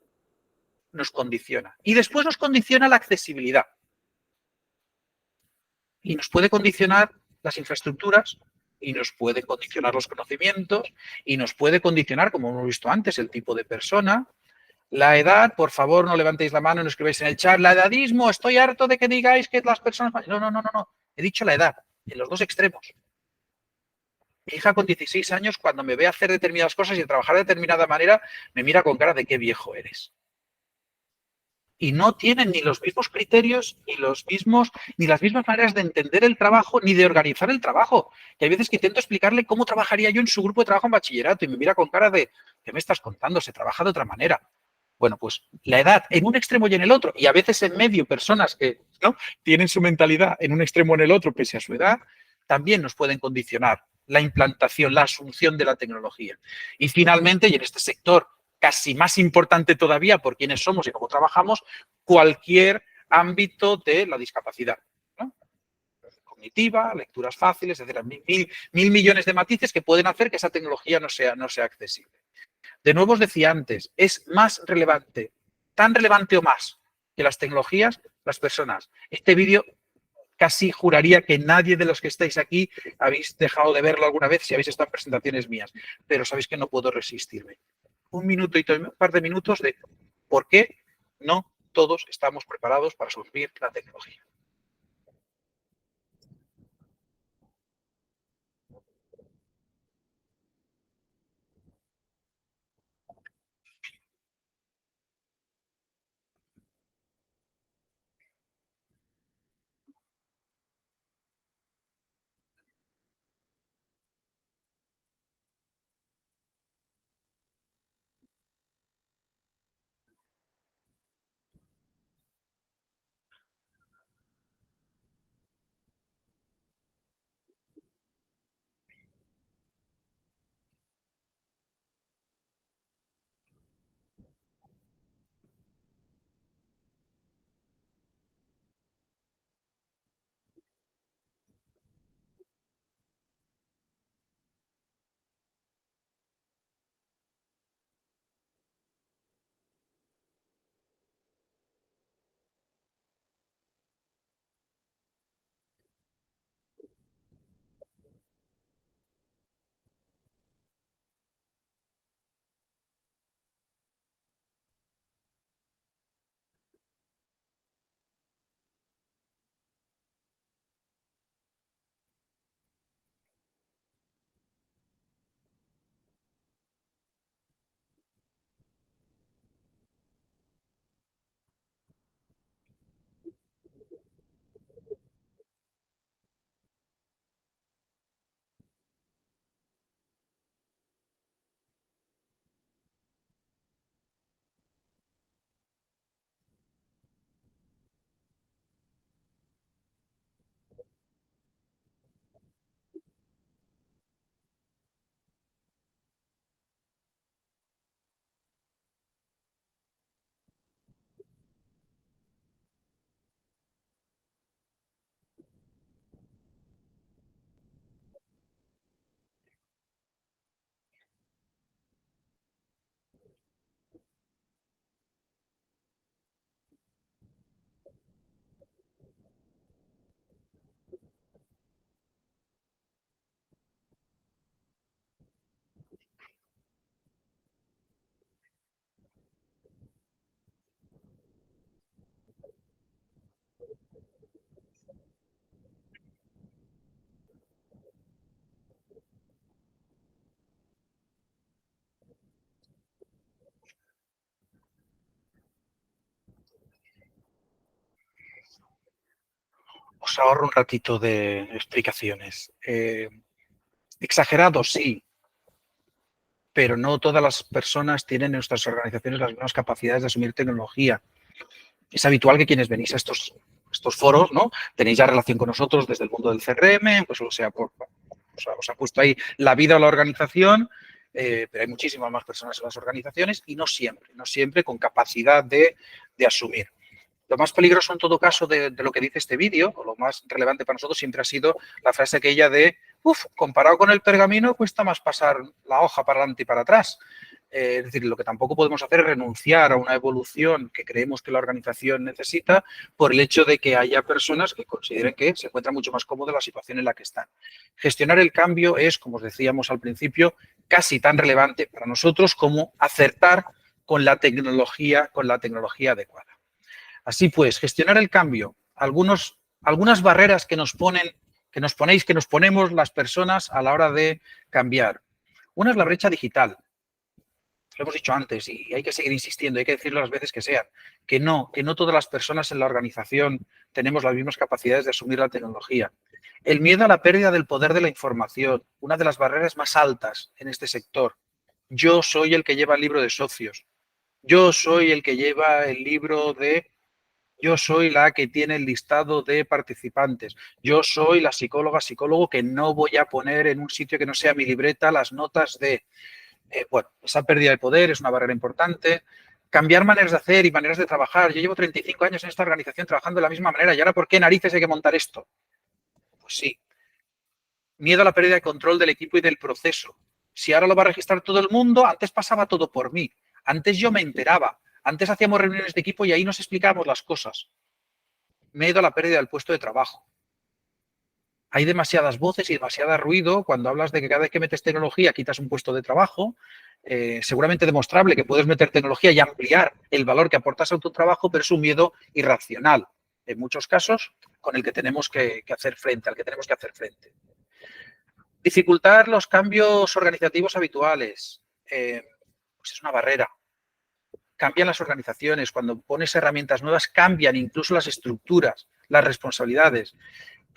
nos condiciona. Y después nos condiciona la accesibilidad. Y nos puede condicionar las infraestructuras, y nos puede condicionar los conocimientos, y nos puede condicionar, como hemos visto antes, el tipo de persona. La edad, por favor, no levantéis la mano y no escribáis en el chat. La edadismo, estoy harto de que digáis que las personas... No. He dicho la edad, en los dos extremos. Mi hija con 16 años, cuando me ve hacer determinadas cosas y trabajar de determinada manera, me mira con cara de qué viejo eres. Y no tienen ni los mismos criterios, ni las mismas maneras de entender el trabajo, ni de organizar el trabajo. Y hay veces que intento explicarle cómo trabajaría yo en su grupo de trabajo en bachillerato y me mira con cara de, ¿qué me estás contando? Se trabaja de otra manera. Bueno, pues la edad en un extremo y en el otro, y a veces en medio personas que ¿no? tienen su mentalidad en un extremo o en el otro, pese a su edad, también nos pueden condicionar la implantación, la asunción de la tecnología. Y finalmente, y en este sector casi más importante todavía por quiénes somos y cómo trabajamos, cualquier ámbito de la discapacidad, ¿no? Cognitiva, lecturas fáciles, etcétera. Mil millones de matices que pueden hacer que esa tecnología no sea accesible. De nuevo os decía antes, es más relevante, tan relevante o más que las tecnologías, las personas. Este vídeo casi juraría que nadie de los que estáis aquí habéis dejado de verlo alguna vez si habéis estado en presentaciones mías, pero sabéis que no puedo resistirme. Un minuto y un par de minutos de por qué no todos estamos preparados para asumir la tecnología. Os ahorro un ratito de explicaciones. Exagerado, sí, pero no todas las personas tienen en nuestras organizaciones las mismas capacidades de asumir tecnología. Es habitual que quienes venís a estos foros, ¿no? Tenéis ya relación con nosotros desde el mundo del CRM, pues os ha puesto ahí la vida o la organización, pero hay muchísimas más personas en las organizaciones y no siempre con capacidad de asumir. Lo más peligroso en todo caso de lo que dice este vídeo, o lo más relevante para nosotros, siempre ha sido la frase aquella de, comparado con el pergamino, cuesta más pasar la hoja para adelante y para atrás. Es decir, lo que tampoco podemos hacer es renunciar a una evolución que creemos que la organización necesita por el hecho de que haya personas que consideren que se encuentran mucho más cómodos en la situación en la que están. Gestionar el cambio es, como os decíamos al principio, casi tan relevante para nosotros como acertar con la tecnología adecuada. Así pues, gestionar el cambio, algunas barreras que nos ponemos las personas a la hora de cambiar. Una es la brecha digital. Lo hemos dicho antes y hay que seguir insistiendo, hay que decirlo las veces que sean, que no todas las personas en la organización tenemos las mismas capacidades de asumir la tecnología. El miedo a la pérdida del poder de la información, una de las barreras más altas en este sector. Yo soy el que lleva el libro de socios. Yo soy el que lleva el libro de... Yo soy la que tiene el listado de participantes. Yo soy la psicólogo que no voy a poner en un sitio que no sea mi libreta las notas de... bueno, esa pérdida de poder es una barrera importante. Cambiar maneras de hacer y maneras de trabajar. Yo llevo 35 años en esta organización trabajando de la misma manera y ahora ¿por qué narices hay que montar esto? Pues sí. Miedo a la pérdida de control del equipo y del proceso. Si ahora lo va a registrar todo el mundo, antes pasaba todo por mí. Antes yo me enteraba. Antes hacíamos reuniones de equipo y ahí nos explicábamos las cosas. Me he ido a la pérdida del puesto de trabajo. Hay demasiadas voces y demasiado ruido cuando hablas de que cada vez que metes tecnología quitas un puesto de trabajo. Seguramente demostrable que puedes meter tecnología y ampliar el valor que aportas a tu trabajo, pero es un miedo irracional, en muchos casos, con el que tenemos que hacer frente, al que tenemos que hacer frente. Dificultar los cambios organizativos habituales, pues es una barrera. Cambian las organizaciones, cuando pones herramientas nuevas cambian incluso las estructuras, las responsabilidades.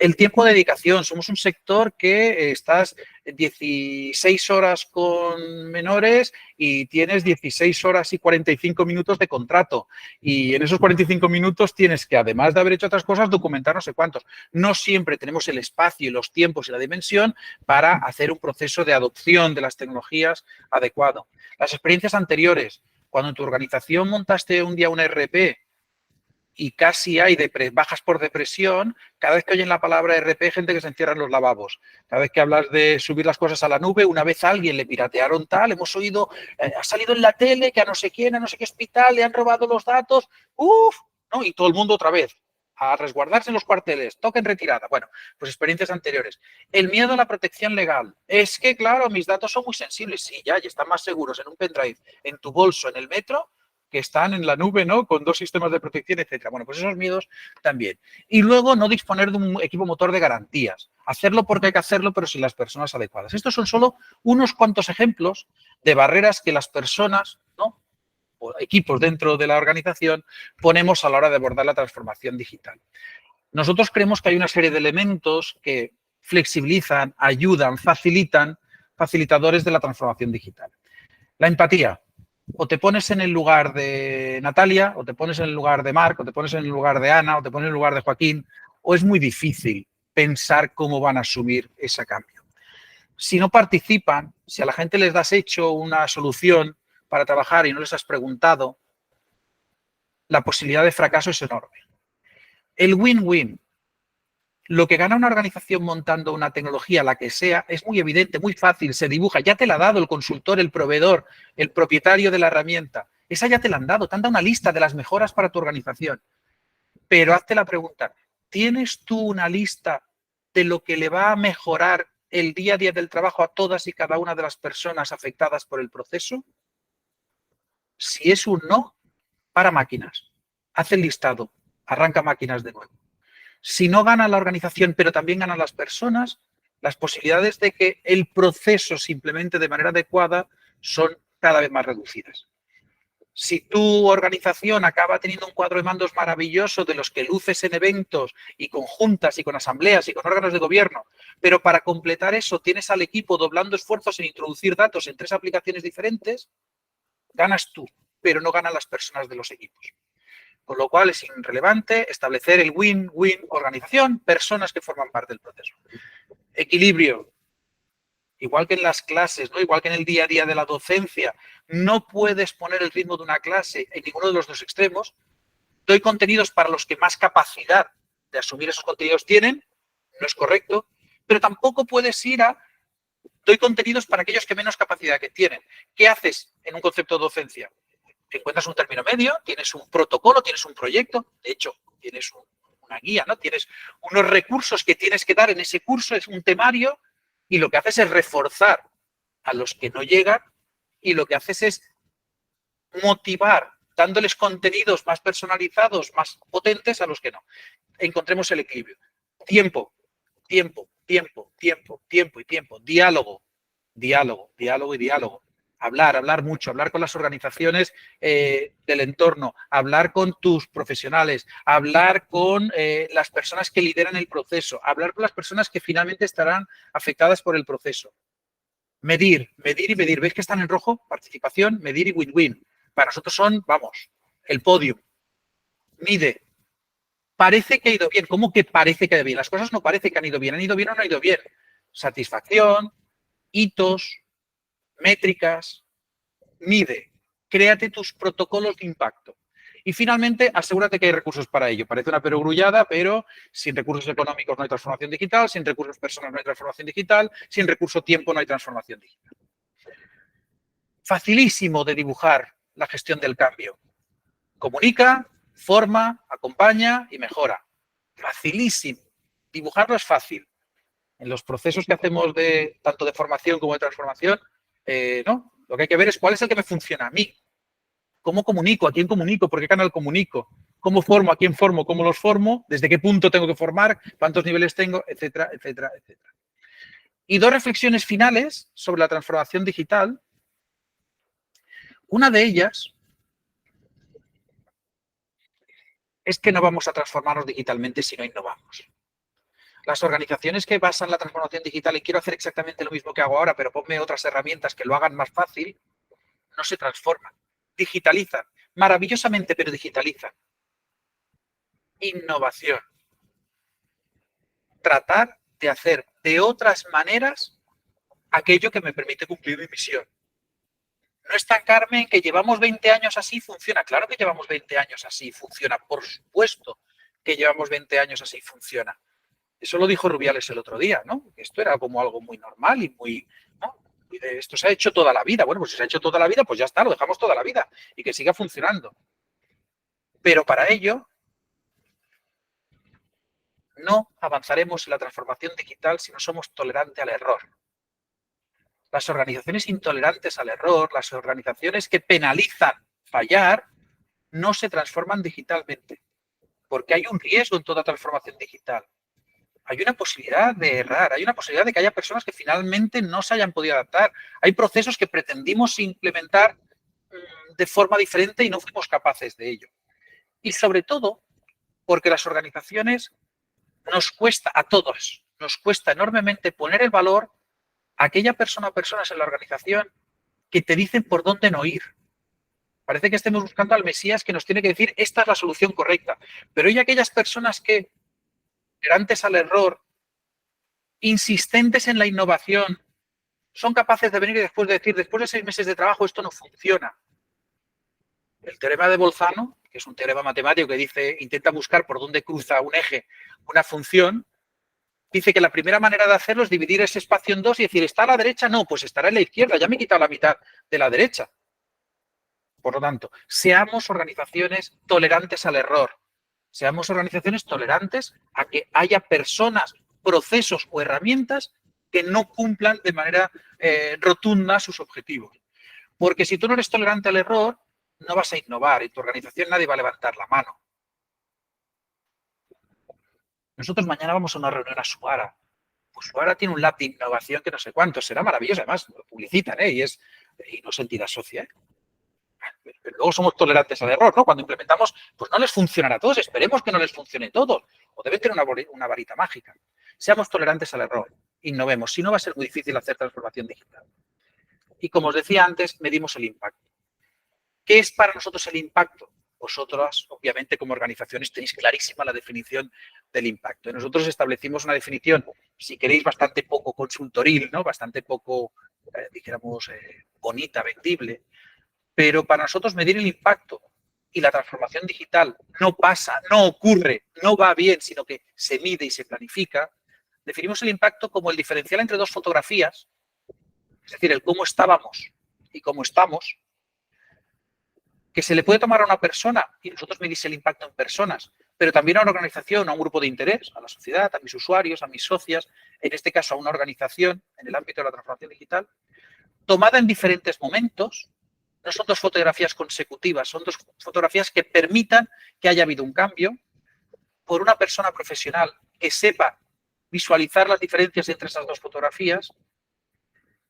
El tiempo de dedicación, somos un sector que estás 16 horas con menores y tienes 16 horas y 45 minutos de contrato. Y en esos 45 minutos tienes que, además de haber hecho otras cosas, documentar no sé cuántos. No siempre tenemos el espacio y los tiempos y la dimensión para hacer un proceso de adopción de las tecnologías adecuado. Las experiencias anteriores, cuando en tu organización montaste un día una ERP y casi hay bajas por depresión, cada vez que oyen la palabra ERP, gente que se encierra en los lavabos. Cada vez que hablas de subir las cosas a la nube, una vez a alguien le piratearon tal, hemos oído, ha salido en la tele que a no sé quién, a no sé qué hospital, le han robado los datos, ¿no? Y todo el mundo otra vez a resguardarse en los cuarteles, toquen retirada. Bueno, pues experiencias anteriores. El miedo a la protección legal. Es que, claro, mis datos son muy sensibles. Sí, ya, y están más seguros en un pendrive, en tu bolso, en el metro, que están en la nube, ¿no? Con 2 sistemas de protección, etcétera. Bueno, pues esos miedos también. Y luego no disponer de un equipo motor de garantías. Hacerlo porque hay que hacerlo, pero sin las personas adecuadas. Estos son solo unos cuantos ejemplos de barreras que las personas, ¿no? O equipos dentro de la organización ponemos a la hora de abordar la transformación digital. Nosotros creemos que hay una serie de elementos que flexibilizan, ayudan, facilitadores de la transformación digital. La empatía. O te pones en el lugar de Natalia, o te pones en el lugar de Marc, o te pones en el lugar de Ana, o te pones en el lugar de Joaquín, o es muy difícil pensar cómo van a asumir ese cambio. Si no participan, si a la gente les das hecho una solución para trabajar y no les has preguntado, la posibilidad de fracaso es enorme. El win-win. Lo que gana una organización montando una tecnología, la que sea, es muy evidente, muy fácil, se dibuja. Ya te la ha dado el consultor, el proveedor, el propietario de la herramienta. Esa ya te la han dado, te han dado una lista de las mejoras para tu organización. Pero hazte la pregunta, ¿tienes tú una lista de lo que le va a mejorar el día a día del trabajo a todas y cada una de las personas afectadas por el proceso? Si es un no, para máquinas. Haz el listado, arranca máquinas de nuevo. Si no gana la organización, pero también ganan las personas, las posibilidades de que el proceso se implemente de manera adecuada son cada vez más reducidas. Si tu organización acaba teniendo un cuadro de mandos maravilloso de los que luces en eventos y con juntas y con asambleas y con órganos de gobierno, pero para completar eso tienes al equipo doblando esfuerzos en introducir datos en 3 aplicaciones diferentes, ganas tú, pero no ganan las personas de los equipos. Con lo cual es irrelevante establecer el win-win organización, personas que forman parte del proceso. Equilibrio. Igual que en las clases, ¿no? Igual que en el día a día de la docencia, no puedes poner el ritmo de una clase en ninguno de los 2 extremos. Doy contenidos para los que más capacidad de asumir esos contenidos tienen, no es correcto, pero tampoco puedes ir a doy contenidos para aquellos que menos capacidad que tienen. ¿Qué haces en un concepto de docencia? Encuentras un término medio, tienes un protocolo, tienes un proyecto, de hecho, tienes una guía, ¿no? Tienes unos recursos que tienes que dar en ese curso, es un temario, y lo que haces es reforzar a los que no llegan y lo que haces es motivar, dándoles contenidos más personalizados, más potentes a los que no. Encontremos el equilibrio. Tiempo, tiempo, tiempo, tiempo, tiempo y tiempo. Diálogo, diálogo, diálogo y diálogo. Hablar mucho, hablar con las organizaciones del entorno, hablar con tus profesionales, hablar con las personas que lideran el proceso, hablar con las personas que finalmente estarán afectadas por el proceso. Medir, medir y medir. ¿Ves que están en rojo? Participación, medir y win-win. Para nosotros son, vamos, el podio. Mide. Parece que ha ido bien. ¿Cómo que parece que ha ido bien? Las cosas no parece que han ido bien. ¿Han ido bien o no han ido bien? Satisfacción, hitos, métricas, mide, créate tus protocolos de impacto. Y finalmente, asegúrate que hay recursos para ello. Parece una perogrullada, pero sin recursos económicos no hay transformación digital, sin recursos personales no hay transformación digital, sin recurso tiempo no hay transformación digital. facilísimo de dibujar la gestión del cambio. Comunica, forma, acompaña y mejora. Facilísimo. Dibujarlo es fácil. En los procesos que hacemos tanto de formación como de transformación, no. Lo que hay que ver es cuál es el que me funciona a mí. ¿Cómo comunico? ¿A quién comunico? ¿Por qué canal comunico? ¿Cómo formo? ¿A quién formo? ¿Cómo los formo? ¿Desde qué punto tengo que formar? ¿Cuántos niveles tengo? Etcétera, etcétera, etcétera. Y dos reflexiones finales sobre la transformación digital. Una de ellas es que no vamos a transformarnos digitalmente si no innovamos. Las organizaciones que basan la transformación digital y quiero hacer exactamente lo mismo que hago ahora, pero ponme otras herramientas que lo hagan más fácil, no se transforman. Digitalizan. Maravillosamente, pero digitalizan. Innovación. Tratar de hacer de otras maneras aquello que me permite cumplir mi misión. No estancarme en que llevamos 20 años así, funciona. Claro que llevamos 20 años así, funciona. Por supuesto que llevamos 20 años así, funciona. Eso lo dijo Rubiales el otro día, ¿no? Esto era como algo muy normal y muy, ¿no? Y esto se ha hecho toda la vida. Bueno, pues si se ha hecho toda la vida, pues ya está, lo dejamos toda la vida y que siga funcionando. Pero para ello no avanzaremos en la transformación digital si no somos tolerantes al error. Las organizaciones intolerantes al error, las organizaciones que penalizan fallar, no se transforman digitalmente, porque hay un riesgo en toda transformación digital. Hay una posibilidad de errar, hay una posibilidad de que haya personas que finalmente no se hayan podido adaptar. Hay procesos que pretendimos implementar de forma diferente y no fuimos capaces de ello. Y sobre todo, porque las organizaciones nos cuesta, a todos, nos cuesta enormemente poner el valor a aquella persona o personas en la organización que te dicen por dónde no ir. Parece que estemos buscando al Mesías que nos tiene que decir esta es la solución correcta. Pero hay aquellas personas que, tolerantes al error, insistentes en la innovación, son capaces de venir y después de decir, después de 6 meses de trabajo, esto no funciona. El teorema de Bolzano, que es un teorema matemático que dice, intenta buscar por dónde cruza un eje una función, dice que la primera manera de hacerlo es dividir ese espacio en dos y decir, ¿está a la derecha? No, pues estará en la izquierda, ya me he quitado la mitad de la derecha. Por lo tanto, seamos organizaciones tolerantes al error. Seamos organizaciones tolerantes a que haya personas, procesos o herramientas que no cumplan de manera rotunda sus objetivos. Porque si tú no eres tolerante al error, no vas a innovar. En tu organización nadie va a levantar la mano. Nosotros mañana vamos a una reunión a Suara. Pues Suara tiene un lab de innovación que no sé cuánto. Será maravilloso. Además, lo publicitan, y no es entidad socia, Pero luego somos tolerantes al error, ¿no? Cuando implementamos, pues no les funcionará a todos, esperemos que no les funcione a todos, o debe tener una varita mágica. Seamos tolerantes al error, innovemos, si no va a ser muy difícil hacer transformación digital. Y como os decía antes, medimos el impacto. ¿Qué es para nosotros el impacto? Vosotras, obviamente, como organizaciones, tenéis clarísima la definición del impacto. Y nosotros establecimos una definición, si queréis, bastante poco consultoril, ¿no? Bastante poco, dijéramos, bonita, vendible. Pero para nosotros medir el impacto y la transformación digital no pasa, no ocurre, no va bien, sino que se mide y se planifica, definimos el impacto como el diferencial entre dos fotografías, es decir, el cómo estábamos y cómo estamos, que se le puede tomar a una persona, y nosotros medimos el impacto en personas, pero también a una organización, a un grupo de interés, a la sociedad, a mis usuarios, a mis socias, en este caso a una organización en el ámbito de la transformación digital, tomada en diferentes momentos. No son dos fotografías consecutivas, son dos fotografías que permitan que haya habido un cambio por una persona profesional que sepa visualizar las diferencias entre esas dos fotografías,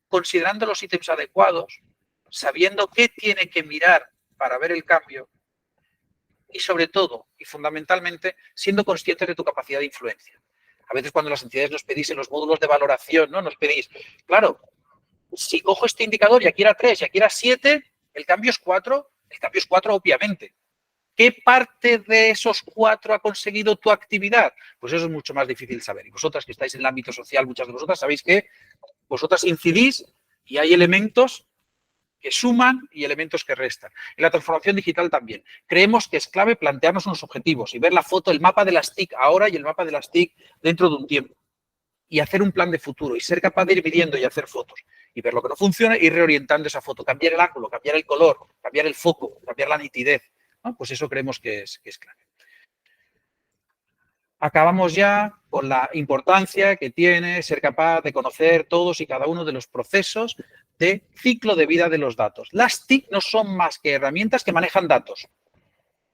considerando los ítems adecuados, sabiendo qué tiene que mirar para ver el cambio y sobre todo y fundamentalmente siendo conscientes de tu capacidad de influencia. A veces cuando las entidades nos pedís en los módulos de valoración, ¿no? Nos pedís, claro, si cojo este indicador y aquí era 3 y aquí era 7, el cambio es 4, el cambio es 4 obviamente. ¿Qué parte de esos 4 ha conseguido tu actividad? Pues eso es mucho más difícil saber. Y vosotras que estáis en el ámbito social, muchas de vosotras sabéis que vosotras incidís y hay elementos que suman y elementos que restan. En la transformación digital también. Creemos que es clave plantearnos unos objetivos y ver la foto, el mapa de las TIC ahora y el mapa de las TIC dentro de un tiempo. Y hacer un plan de futuro y ser capaz de ir midiendo y hacer fotos. y ver lo que no funciona y ir reorientando esa foto, cambiar el ángulo, cambiar el color, cambiar el foco, cambiar la nitidez, ¿no? Pues eso creemos que es clave. Acabamos ya con la importancia que tiene ser capaz de conocer todos y cada uno de los procesos de ciclo de vida de los datos. Las TIC no son más que herramientas que manejan datos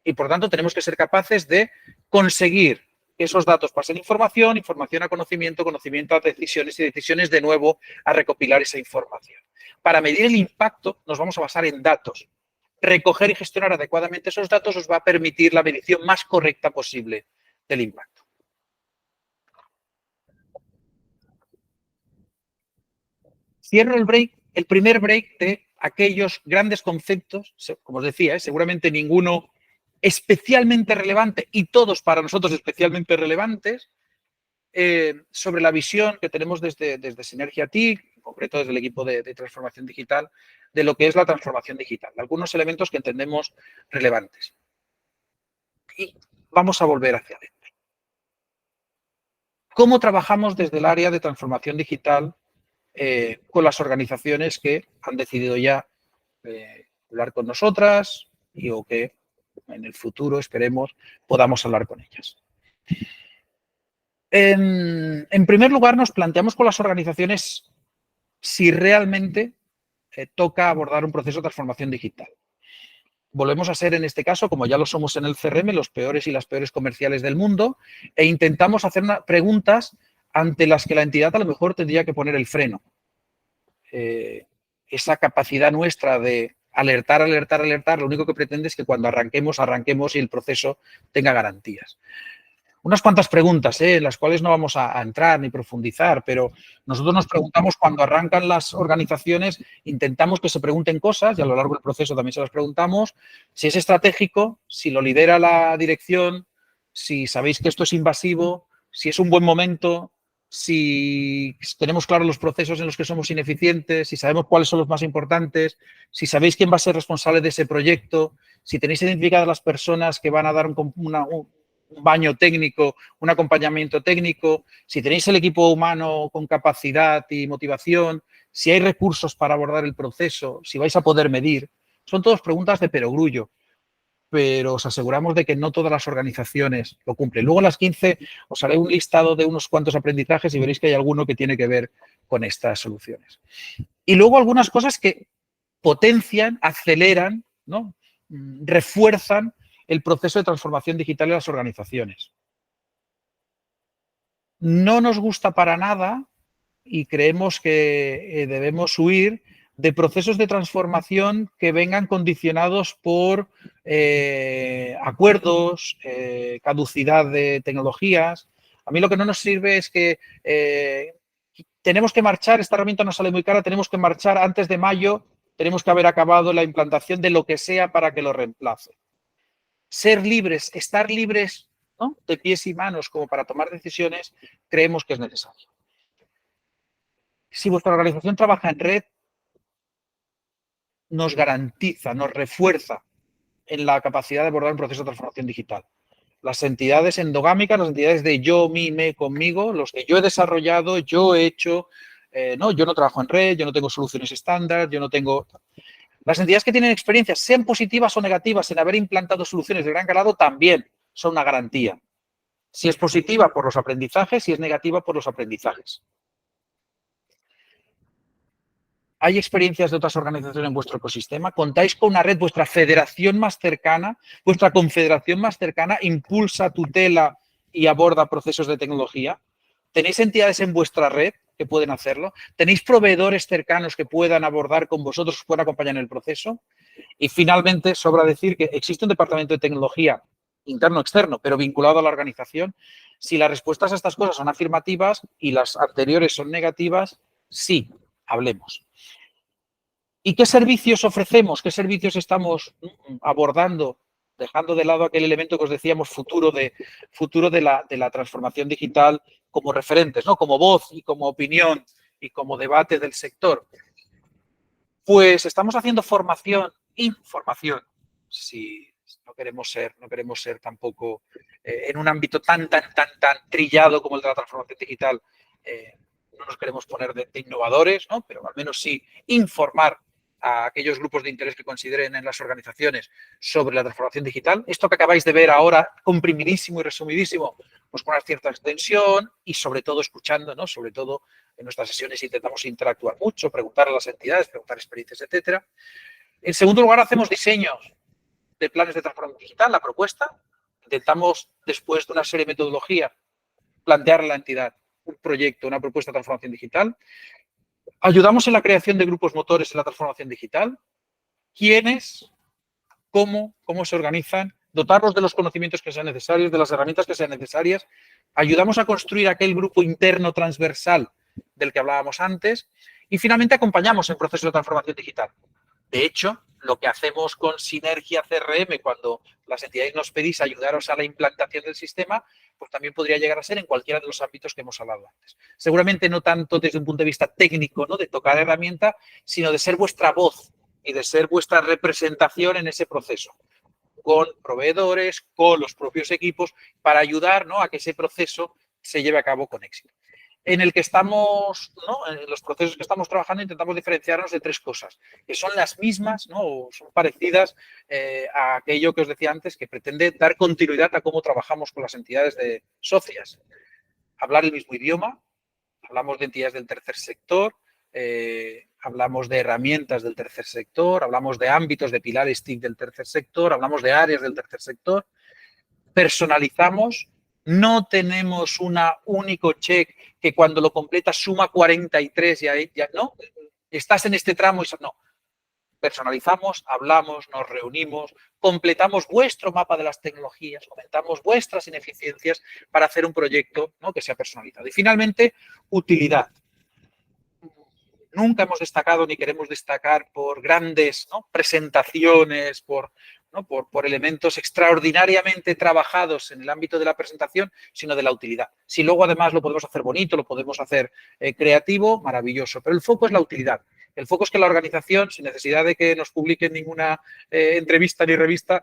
y, por tanto, tenemos que ser capaces de conseguir que esos datos pasen información, información a conocimiento, conocimiento a decisiones y decisiones de nuevo a recopilar esa información. Para medir el impacto nos vamos a basar en datos. Recoger y gestionar adecuadamente esos datos os va a permitir la medición más correcta posible del impacto. Cierro el break, el primer break de aquellos grandes conceptos, como os decía, seguramente ninguno especialmente relevante y todos para nosotros especialmente relevantes, sobre la visión que tenemos desde Sinergia TIC, en concreto desde el equipo de transformación digital, de lo que es la transformación digital, algunos elementos que entendemos relevantes. Y vamos a volver hacia adentro. ¿Cómo trabajamos desde el área de transformación digital con las organizaciones que han decidido ya hablar con nosotras o que en el futuro, esperemos, podamos hablar con ellas? En primer lugar, nos planteamos con las organizaciones si realmente toca abordar un proceso de transformación digital. Volvemos a ser, en este caso, como ya lo somos en el CRM, los peores y las peores comerciales del mundo e intentamos hacer preguntas ante las que la entidad a lo mejor tendría que poner el freno. Esa capacidad nuestra de alertar, lo único que pretende es que cuando arranquemos y el proceso tenga garantías. Unas cuantas preguntas, en las cuales no vamos a entrar ni profundizar, pero nosotros nos preguntamos cuando arrancan las organizaciones, intentamos que se pregunten cosas y a lo largo del proceso también se las preguntamos, si es estratégico, si lo lidera la dirección, si sabéis que esto es invasivo, si es un buen momento, si tenemos claros los procesos en los que somos ineficientes, si sabemos cuáles son los más importantes, si sabéis quién va a ser responsable de ese proyecto, si tenéis identificadas las personas que van a dar un baño técnico, un acompañamiento técnico, si tenéis el equipo humano con capacidad y motivación, si hay recursos para abordar el proceso, si vais a poder medir. Son todas preguntas de perogrullo, pero os aseguramos de que no todas las organizaciones lo cumplen. Luego a las 15 os haré un listado de unos cuantos aprendizajes y veréis que hay alguno que tiene que ver con estas soluciones. Y luego algunas cosas que potencian, aceleran, ¿no? Refuerzan el proceso de transformación digital en las organizaciones. No nos gusta para nada y creemos que debemos huir de procesos de transformación que vengan condicionados por acuerdos, caducidad de tecnologías. A mí lo que no nos sirve es que tenemos que marchar, esta herramienta nos sale muy cara, tenemos que marchar antes de mayo, tenemos que haber acabado la implantación de lo que sea para que lo reemplace. Ser libres, estar libres, ¿no?, de pies y manos como para tomar decisiones, creemos que es necesario. Si vuestra organización trabaja en red, nos garantiza, nos refuerza en la capacidad de abordar un proceso de transformación digital. Las entidades endogámicas, las entidades de yo, mí, me, conmigo, los que yo he desarrollado, yo he hecho, no, yo no trabajo en red, yo no tengo soluciones estándar, yo no tengo... Las entidades que tienen experiencias, sean positivas o negativas, en haber implantado soluciones de gran calado, también son una garantía. Si es positiva, por los aprendizajes, si es negativa, por los aprendizajes. ¿Hay experiencias de otras organizaciones en vuestro ecosistema? ¿Contáis con una red? ¿Vuestra federación más cercana, vuestra confederación más cercana impulsa, tutela y aborda procesos de tecnología? ¿Tenéis entidades en vuestra red que pueden hacerlo? ¿Tenéis proveedores cercanos que puedan abordar con vosotros, que puedan acompañar en el proceso? Y finalmente, sobra decir que existe un departamento de tecnología interno o externo, pero vinculado a la organización. Si las respuestas a estas cosas son afirmativas y las anteriores son negativas, sí, hablemos. ¿Y qué servicios ofrecemos? ¿Qué servicios estamos abordando? Dejando de lado aquel elemento que os decíamos futuro de la transformación digital como referentes, ¿no?, como voz y como opinión y como debate del sector. Pues estamos haciendo formación, información, si no queremos ser tampoco en un ámbito tan trillado como el de la transformación digital, no nos queremos poner de innovadores, ¿no? Pero al menos sí informar a aquellos grupos de interés que consideren en las organizaciones sobre la transformación digital. Esto que acabáis de ver ahora, comprimidísimo y resumidísimo, pues con una cierta extensión y sobre todo escuchando, ¿no? Sobre todo en nuestras sesiones intentamos interactuar mucho, preguntar a las entidades, preguntar experiencias, etcétera. En segundo lugar, hacemos diseños de planes de transformación digital, la propuesta. Intentamos, después de una serie de metodologías, plantear a la entidad un proyecto, una propuesta de transformación digital. Ayudamos en la creación de grupos motores en la transformación digital. ¿Quiénes? ¿Cómo se organizan? Dotarlos de los conocimientos que sean necesarios, de las herramientas que sean necesarias. Ayudamos a construir aquel grupo interno transversal del que hablábamos antes. Y finalmente acompañamos en procesos de transformación digital. De hecho, lo que hacemos con Sinergia CRM cuando las entidades nos pedís ayudaros a la implantación del sistema, pues también podría llegar a ser en cualquiera de los ámbitos que hemos hablado antes. Seguramente no tanto desde un punto de vista técnico, ¿no? De tocar herramienta, sino de ser vuestra voz y de ser vuestra representación en ese proceso, con proveedores, con los propios equipos, para ayudar, ¿no? A que ese proceso se lleve a cabo con éxito. En el que estamos, ¿no? En los procesos que estamos trabajando intentamos diferenciarnos de tres cosas, que son las mismas, ¿no? O son parecidas a aquello que os decía antes, que pretende dar continuidad a cómo trabajamos con las entidades de socias. Hablar el mismo idioma, hablamos de entidades del tercer sector, hablamos de herramientas del tercer sector, hablamos de ámbitos, de pilares TIC del tercer sector, hablamos de áreas del tercer sector, personalizamos. No tenemos un único check que cuando lo completas suma 43 y ahí ya no. Estás en este tramo y no. Personalizamos, hablamos, nos reunimos, completamos vuestro mapa de las tecnologías, comentamos vuestras ineficiencias para hacer un proyecto, ¿no? Que sea personalizado. Y finalmente, utilidad. Nunca hemos destacado ni queremos destacar por grandes, ¿no? Presentaciones, por elementos extraordinariamente trabajados en el ámbito de la presentación, sino de la utilidad. Si luego además lo podemos hacer bonito, lo podemos hacer creativo, maravilloso. Pero el foco es la utilidad. El foco es que la organización, sin necesidad de que nos publiquen ninguna entrevista ni revista,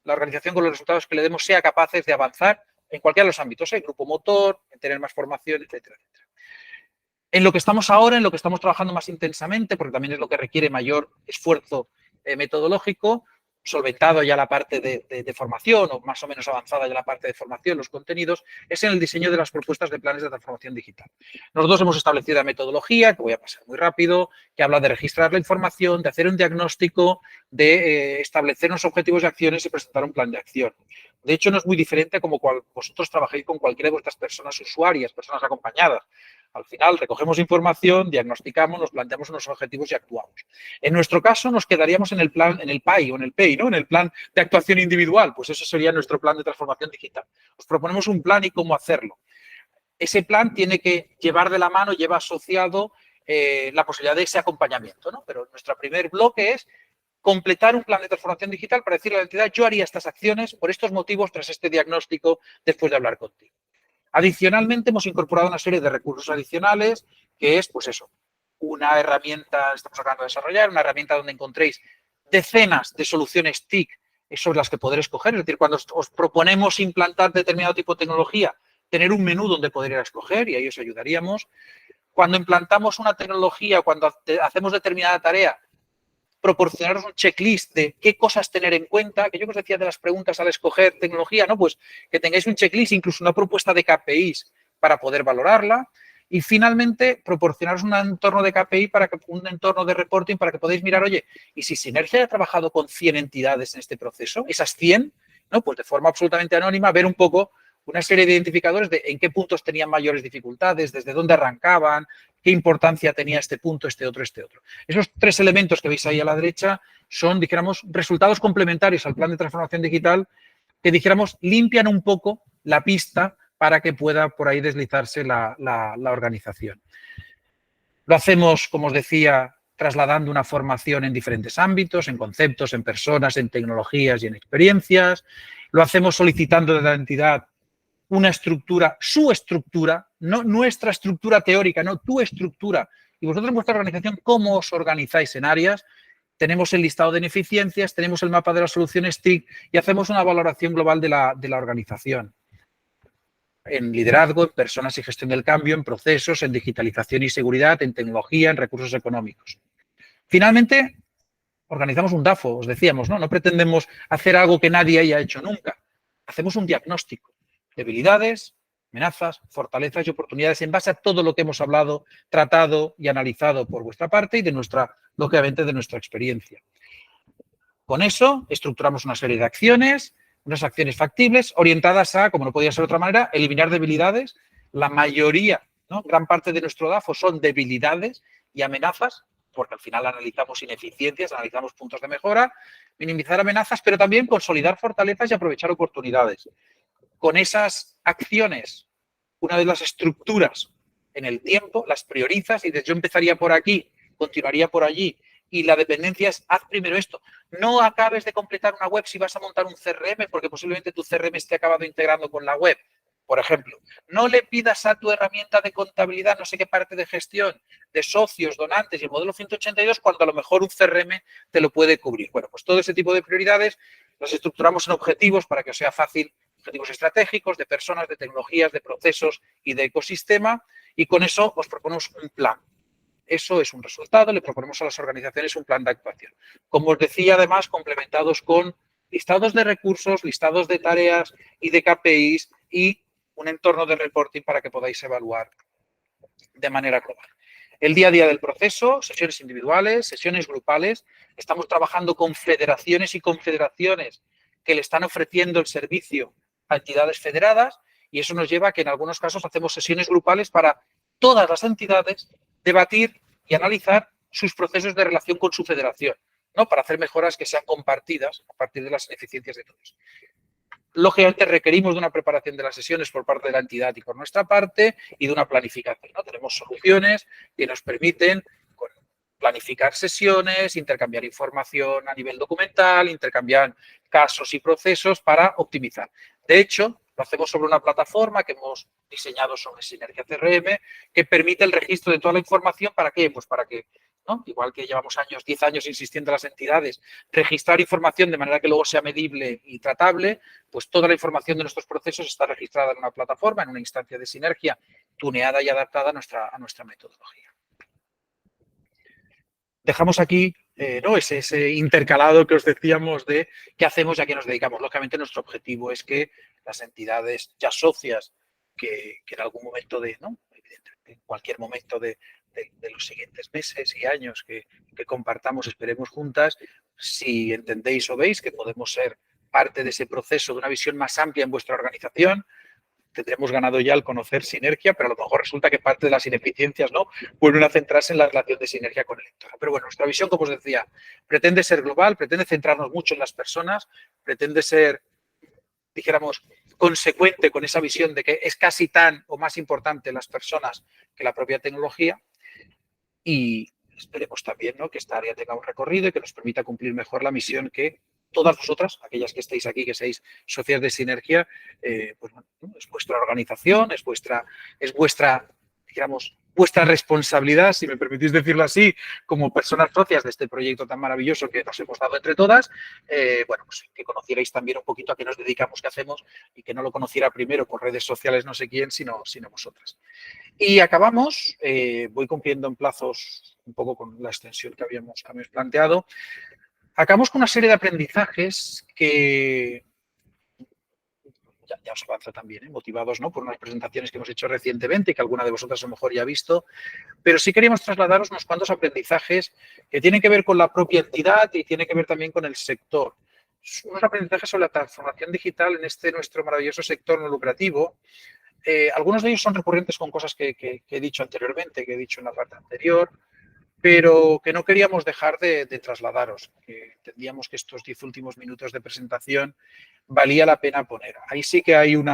la organización con los resultados que le demos sea capaces de avanzar en cualquiera de los ámbitos, el grupo motor, en tener más formación, etcétera, etcétera. En lo que estamos ahora, en lo que estamos trabajando más intensamente, porque también es lo que requiere mayor esfuerzo metodológico, solventado ya la parte de formación o más o menos avanzada ya la parte de formación, los contenidos, es en el diseño de las propuestas de planes de transformación digital. Nosotros hemos establecido la metodología, que voy a pasar muy rápido, que habla de registrar la información, de hacer un diagnóstico, de establecer unos objetivos y acciones y presentar un plan de acción. De hecho, no es muy diferente a como vosotros trabajéis con cualquiera de vuestras personas usuarias, personas acompañadas. Al final recogemos información, diagnosticamos, nos planteamos unos objetivos y actuamos. En nuestro caso nos quedaríamos en el plan, en el PAI o en el PEI, ¿no? En el plan de actuación individual, pues eso sería nuestro plan de transformación digital. Os proponemos un plan y cómo hacerlo. Ese plan tiene que llevar de la mano, lleva asociado la posibilidad de ese acompañamiento, ¿no? Pero nuestro primer bloque es completar un plan de transformación digital para decirle a la entidad, yo haría estas acciones por estos motivos tras este diagnóstico después de hablar contigo. Adicionalmente, hemos incorporado una serie de recursos adicionales, que es, pues eso, una herramienta, estamos acabando de desarrollar, una herramienta donde encontréis decenas de soluciones TIC sobre las que poder escoger. Es decir, cuando os proponemos implantar determinado tipo de tecnología, tener un menú donde poder escoger y ahí os ayudaríamos. Cuando implantamos una tecnología, cuando hacemos determinada tarea, proporcionaros un checklist de qué cosas tener en cuenta, que yo os decía de las preguntas al escoger tecnología, ¿no? Pues que tengáis un checklist, incluso una propuesta de KPIs para poder valorarla. Y finalmente, proporcionaros un entorno de KPI, un entorno de reporting para que podáis mirar, oye, y si Sinergia ha trabajado con 100 entidades en este proceso, esas 100, ¿no? Pues de forma absolutamente anónima, ver un poco una serie de identificadores de en qué puntos tenían mayores dificultades, desde dónde arrancaban, qué importancia tenía este punto, este otro. Esos tres elementos que veis ahí a la derecha son, dijéramos, resultados complementarios al plan de transformación digital que, dijéramos, limpian un poco la pista para que pueda por ahí deslizarse la organización. Lo hacemos, como os decía, trasladando una formación en diferentes ámbitos, en conceptos, en personas, en tecnologías y en experiencias. Lo hacemos solicitando de la entidad una estructura, su estructura, no nuestra estructura teórica, no tu estructura. Y vosotros en vuestra organización, ¿cómo os organizáis en áreas? Tenemos el listado de ineficiencias, tenemos el mapa de las soluciones TIC y hacemos una valoración global de la organización. en liderazgo, en personas y gestión del cambio, en procesos, en digitalización y seguridad, en tecnología, en recursos económicos. Finalmente, organizamos un DAFO, os decíamos, ¿no? No pretendemos hacer algo que nadie haya hecho nunca. Hacemos un diagnóstico. Debilidades, amenazas, fortalezas y oportunidades en base a todo lo que hemos hablado, tratado y analizado por vuestra parte y de nuestra, lógicamente, de nuestra experiencia. Con eso estructuramos una serie de acciones, unas acciones factibles orientadas a, como no podía ser de otra manera, eliminar debilidades. La mayoría, ¿no? Gran parte de nuestro DAFO son debilidades y amenazas, porque al final analizamos ineficiencias, analizamos puntos de mejora, minimizar amenazas, pero también consolidar fortalezas y aprovechar oportunidades. Con esas acciones, una vez las estructuras en el tiempo, las priorizas y dices, yo empezaría por aquí, continuaría por allí, y la dependencia es, haz primero esto. No acabes de completar una web si vas a montar un CRM, porque posiblemente tu CRM esté acabado integrando con la web. Por ejemplo, no le pidas a tu herramienta de contabilidad, no sé qué parte de gestión, de socios, donantes y el modelo 182, cuando a lo mejor un CRM te lo puede cubrir. Bueno, pues todo ese tipo de prioridades las estructuramos en objetivos para que os sea fácil, objetivos estratégicos, de personas, de tecnologías, de procesos y de ecosistema, y con eso os proponemos un plan. Eso es un resultado, le proponemos a las organizaciones un plan de actuación. Como os decía, además, complementados con listados de recursos, listados de tareas y de KPIs y un entorno de reporting para que podáis evaluar de manera global. El día a día del proceso, sesiones individuales, sesiones grupales. Estamos trabajando con federaciones y confederaciones que le están ofreciendo el servicio a entidades federadas y eso nos lleva a que en algunos casos hacemos sesiones grupales para todas las entidades debatir y analizar sus procesos de relación con su federación, ¿no? Para hacer mejoras que sean compartidas a partir de las ineficiencias de todos. Lógicamente requerimos de una preparación de las sesiones por parte de la entidad y por nuestra parte y de una planificación, ¿no? Tenemos soluciones que nos permiten planificar sesiones, intercambiar información a nivel documental, intercambiar casos y procesos para optimizar. De hecho, lo hacemos sobre una plataforma que hemos diseñado sobre Sinergia CRM que permite el registro de toda la información. ¿Para qué? Pues para que, ¿no? Igual que llevamos 10 años insistiendo a las entidades, registrar información de manera que luego sea medible y tratable, pues toda la información de nuestros procesos está registrada en una plataforma, en una instancia de Sinergia, tuneada y adaptada a nuestra metodología. Dejamos aquí ¿no? ese intercalado que os decíamos de qué hacemos y a qué nos dedicamos. Lógicamente, nuestro objetivo es que las entidades ya socias que en algún momento ¿no? Evidentemente, en cualquier momento de los siguientes meses y años que compartamos, esperemos juntas, si entendéis o veis que podemos ser parte de ese proceso de una visión más amplia en vuestra organización, tendremos ganado ya al conocer Sinergia, pero a lo mejor resulta que parte de las ineficiencias no vuelven a centrarse en la relación de Sinergia con el entorno. Pero bueno, nuestra visión, como os decía, pretende ser global, pretende centrarnos mucho en las personas, pretende ser, dijéramos, consecuente con esa visión de que es casi tan o más importante las personas que la propia tecnología y esperemos también, ¿no? Que esta área tenga un recorrido y que nos permita cumplir mejor la misión que todas vosotras, aquellas que estéis aquí, que seáis socias de Sinergia, pues bueno, es vuestra organización, es vuestra, digamos, vuestra responsabilidad, si me permitís decirlo así, como personas socias de este proyecto tan maravilloso que nos hemos dado entre todas, bueno, pues que conocierais también un poquito a qué nos dedicamos, qué hacemos y que no lo conociera primero por redes sociales no sé quién, sino vosotras. Y acabamos, voy cumpliendo en plazos un poco con la extensión que habíamos planteado, acabamos con una serie de aprendizajes que ya os avanzo también, motivados ¿no? por unas presentaciones que hemos hecho recientemente y que alguna de vosotras a lo mejor ya ha visto, pero sí queríamos trasladaros unos cuantos aprendizajes que tienen que ver con la propia entidad y tienen que ver también con el sector. Unos aprendizajes sobre la transformación digital en este nuestro maravilloso sector no lucrativo. Algunos de ellos son recurrentes con cosas que he dicho anteriormente, que he dicho en la parte anterior, pero que no queríamos dejar de trasladaros, que entendíamos que estos 10 últimos minutos de presentación valía la pena poner. Ahí sí que hay un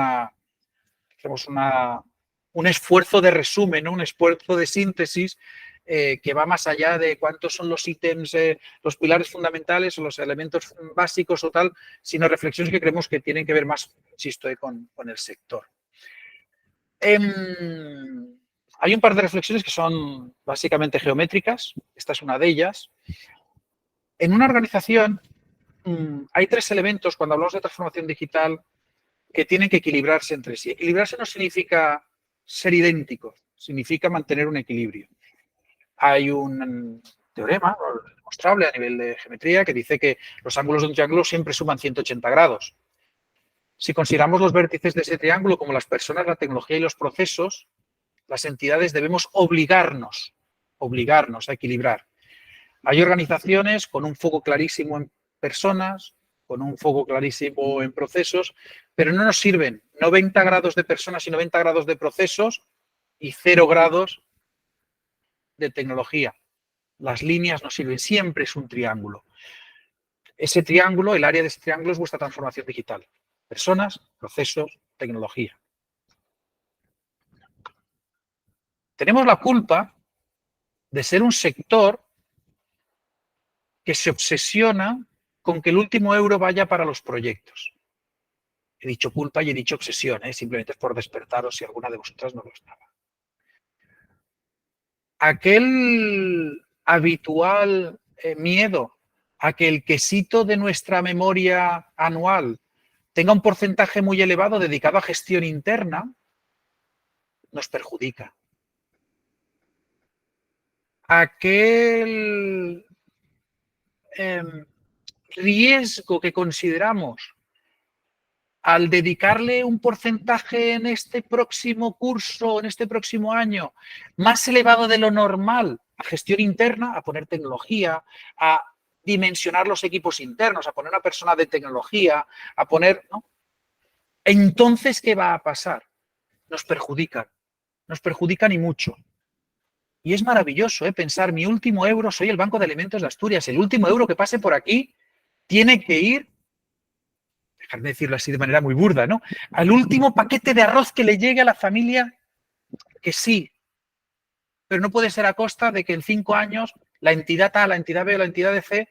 esfuerzo de resumen, ¿no? Un esfuerzo de síntesis que va más allá de cuántos son los ítems, los pilares fundamentales o los elementos básicos o tal, sino reflexiones que creemos que tienen que ver más, insisto, con el sector. Hay un par de reflexiones que son básicamente geométricas. Esta es una de ellas. En una organización hay tres elementos cuando hablamos de transformación digital que tienen que equilibrarse entre sí. Equilibrarse no significa ser idénticos, significa mantener un equilibrio. Hay un teorema demostrable a nivel de geometría que dice que los ángulos de un triángulo siempre suman 180 grados. Si consideramos los vértices de ese triángulo como las personas, la tecnología y los procesos, las entidades debemos obligarnos a equilibrar. Hay organizaciones con un foco clarísimo en personas, con un foco clarísimo en procesos, pero no nos sirven 90 grados de personas y 90 grados de procesos y 0 grados de tecnología. Las líneas no sirven, siempre es un triángulo. Ese triángulo, el área de ese triángulo es vuestra transformación digital. Personas, procesos, tecnología. Tenemos la culpa de ser un sector que se obsesiona con que el último euro vaya para los proyectos. He dicho culpa y he dicho obsesión, simplemente es por despertaros si alguna de vosotras no lo estaba. Aquel habitual miedo a que el quesito de nuestra memoria anual tenga un porcentaje muy elevado dedicado a gestión interna, nos perjudica. Aquel riesgo que consideramos al dedicarle un porcentaje en este próximo curso, en este próximo año, más elevado de lo normal a gestión interna, a poner tecnología, a dimensionar los equipos internos, a poner una persona de tecnología, a poner, ¿no? Entonces, ¿qué va a pasar? Nos perjudican y mucho. Y es maravilloso pensar, mi último euro, soy el Banco de Alimentos de Asturias, el último euro que pase por aquí tiene que ir, dejarme decirlo así de manera muy burda, ¿no? Al último paquete de arroz que le llegue a la familia, que sí, pero no puede ser a costa de que en 5 años la entidad A, la entidad B o la entidad C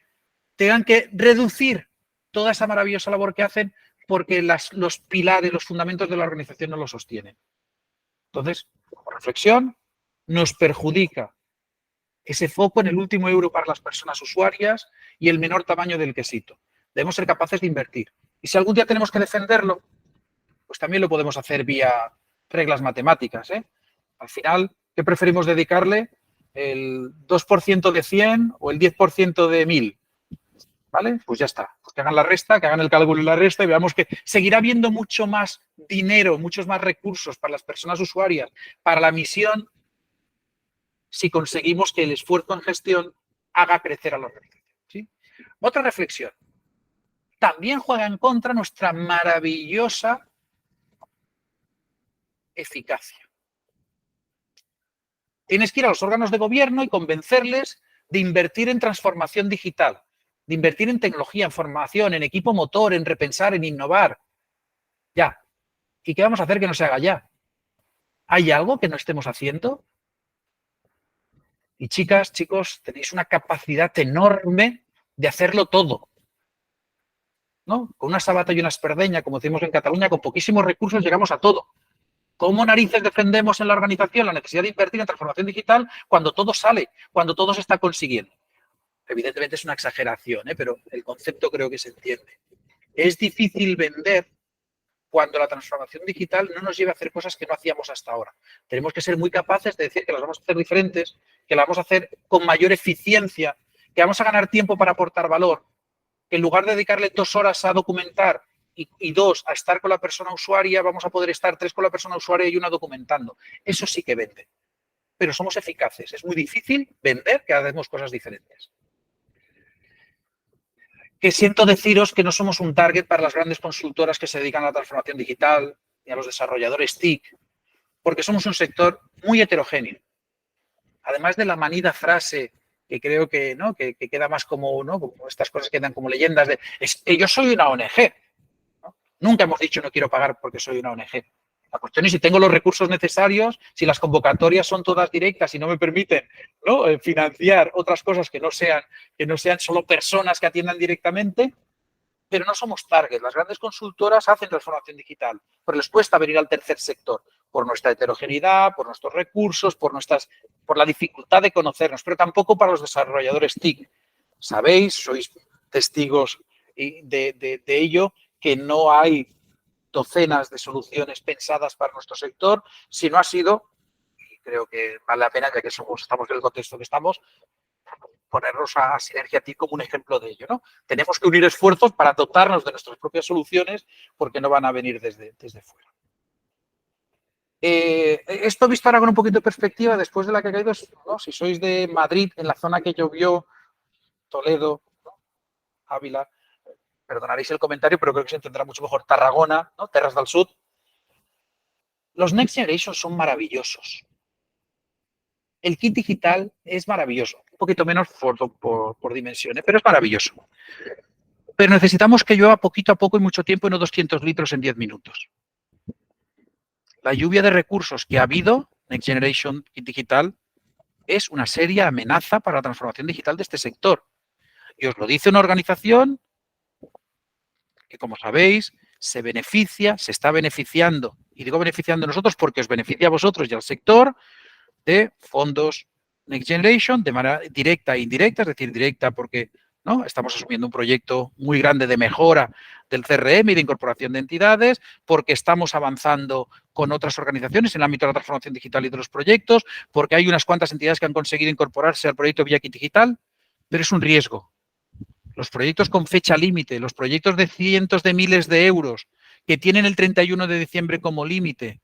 tengan que reducir toda esa maravillosa labor que hacen porque los pilares, los fundamentos de la organización no lo sostienen. Entonces, como reflexión, nos perjudica ese foco en el último euro para las personas usuarias y el menor tamaño del quesito. Debemos ser capaces de invertir. Y si algún día tenemos que defenderlo, pues también lo podemos hacer vía reglas matemáticas. Al final, ¿qué preferimos dedicarle? ¿El 2% de 100 o el 10% de 1000? ¿Vale? Pues ya está. Pues que hagan la resta, que hagan el cálculo y la resta y veamos que seguirá habiendo mucho más dinero, muchos más recursos para las personas usuarias, para la misión, si conseguimos que el esfuerzo en gestión haga crecer a la organización. ¿Sí? Otra reflexión. También juega en contra nuestra maravillosa eficacia. Tienes que ir a los órganos de gobierno y convencerles de invertir en transformación digital, de invertir en tecnología, en formación, en equipo motor, en repensar, en innovar. Ya. ¿Y qué vamos a hacer que no se haga ya? ¿Hay algo que no estemos haciendo? Y chicas, chicos, tenéis una capacidad enorme de hacerlo todo, ¿no? Con una sabata y una esperdeña, como decimos en Cataluña, con poquísimos recursos llegamos a todo. ¿Cómo narices defendemos en la organización la necesidad de invertir en transformación digital cuando todo sale, cuando todo se está consiguiendo? Evidentemente es una exageración, pero el concepto creo que se entiende. Es difícil vender cuando la transformación digital no nos lleva a hacer cosas que no hacíamos hasta ahora. Tenemos que ser muy capaces de decir que las vamos a hacer diferentes, que las vamos a hacer con mayor eficiencia, que vamos a ganar tiempo para aportar valor, que en lugar de dedicarle 2 horas a documentar y 2 a estar con la persona usuaria, vamos a poder estar 3 con la persona usuaria y 1 documentando. Eso sí que vende. Pero somos eficaces. Es muy difícil vender que hacemos cosas diferentes. Que siento deciros que no somos un target para las grandes consultoras que se dedican a la transformación digital y a los desarrolladores TIC, porque somos un sector muy heterogéneo. Además de la manida frase que creo que, ¿no? que queda más como, ¿no? como estas cosas quedan como leyendas de es que yo soy una ONG. ¿No? Nunca hemos dicho no quiero pagar porque soy una ONG. La cuestión es si tengo los recursos necesarios, si las convocatorias son todas directas y no me permiten, ¿no? financiar otras cosas que no sean solo personas que atiendan directamente, pero no somos target. Las grandes consultoras hacen transformación digital, pero les cuesta venir al tercer sector por nuestra heterogeneidad, por nuestros recursos, por la dificultad de conocernos, pero tampoco para los desarrolladores TIC. Sabéis, sois testigos de ello, que no hay docenas de soluciones pensadas para nuestro sector, si no ha sido, y creo que vale la pena, ya que estamos en el contexto que estamos, ponernos a Sinergia como un ejemplo de ello, ¿no? Tenemos que unir esfuerzos para dotarnos de nuestras propias soluciones porque no van a venir desde fuera. Esto visto ahora con un poquito de perspectiva, después de la que ha caído, ¿no? Si sois de Madrid, en la zona que llovió, Toledo, ¿no? Ávila, perdonaréis el comentario, pero creo que se entenderá mucho mejor, Tarragona, ¿no? Terras del Sud. Los Next Generation son maravillosos. El kit digital es maravilloso, un poquito menos por dimensiones, pero es maravilloso. Pero necesitamos que llueva poquito a poco y mucho tiempo y no 200 litros en 10 minutos. La lluvia de recursos que ha habido, Next Generation Kit Digital, es una seria amenaza para la transformación digital de este sector. Y os lo dice una organización que, como sabéis, se está beneficiando, y digo beneficiando a nosotros porque os beneficia a vosotros y al sector, de fondos Next Generation de manera directa e indirecta, es decir, directa porque, ¿no?, estamos asumiendo un proyecto muy grande de mejora del CRM y de incorporación de entidades, porque estamos avanzando con otras organizaciones en el ámbito de la transformación digital y de los proyectos, porque hay unas cuantas entidades que han conseguido incorporarse al proyecto Vía Kit Digital, pero es un riesgo. Los proyectos con fecha límite, los proyectos de cientos de miles de euros que tienen el 31 de diciembre como límite,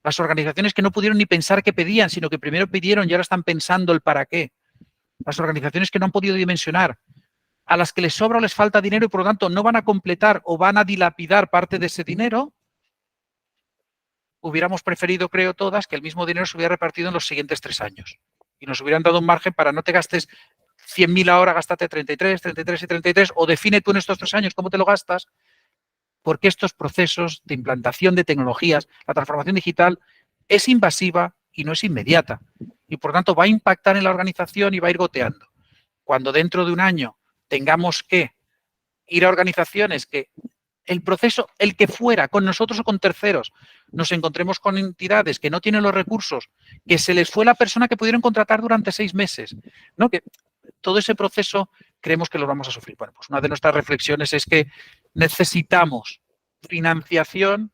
las organizaciones que no pudieron ni pensar qué pedían, sino que primero pidieron y ahora están pensando el para qué. Las organizaciones que no han podido dimensionar, a las que les sobra o les falta dinero y por lo tanto no van a completar o van a dilapidar parte de ese dinero, hubiéramos preferido, creo todas, que el mismo dinero se hubiera repartido en los siguientes 3 años. Y nos hubieran dado un margen para no te gastes 100.000 ahora, gástate 33, 33 y 33, o define tú en estos 3 años cómo te lo gastas, porque estos procesos de implantación de tecnologías, la transformación digital, es invasiva y no es inmediata. Y por tanto va a impactar en la organización y va a ir goteando. Cuando dentro de un año tengamos que ir a organizaciones que el proceso, el que fuera, con nosotros o con terceros, nos encontremos con entidades que no tienen los recursos, que se les fue la persona que pudieron contratar durante 6 meses, ¿no? Que todo ese proceso creemos que lo vamos a sufrir. Bueno, pues una de nuestras reflexiones es que necesitamos financiación,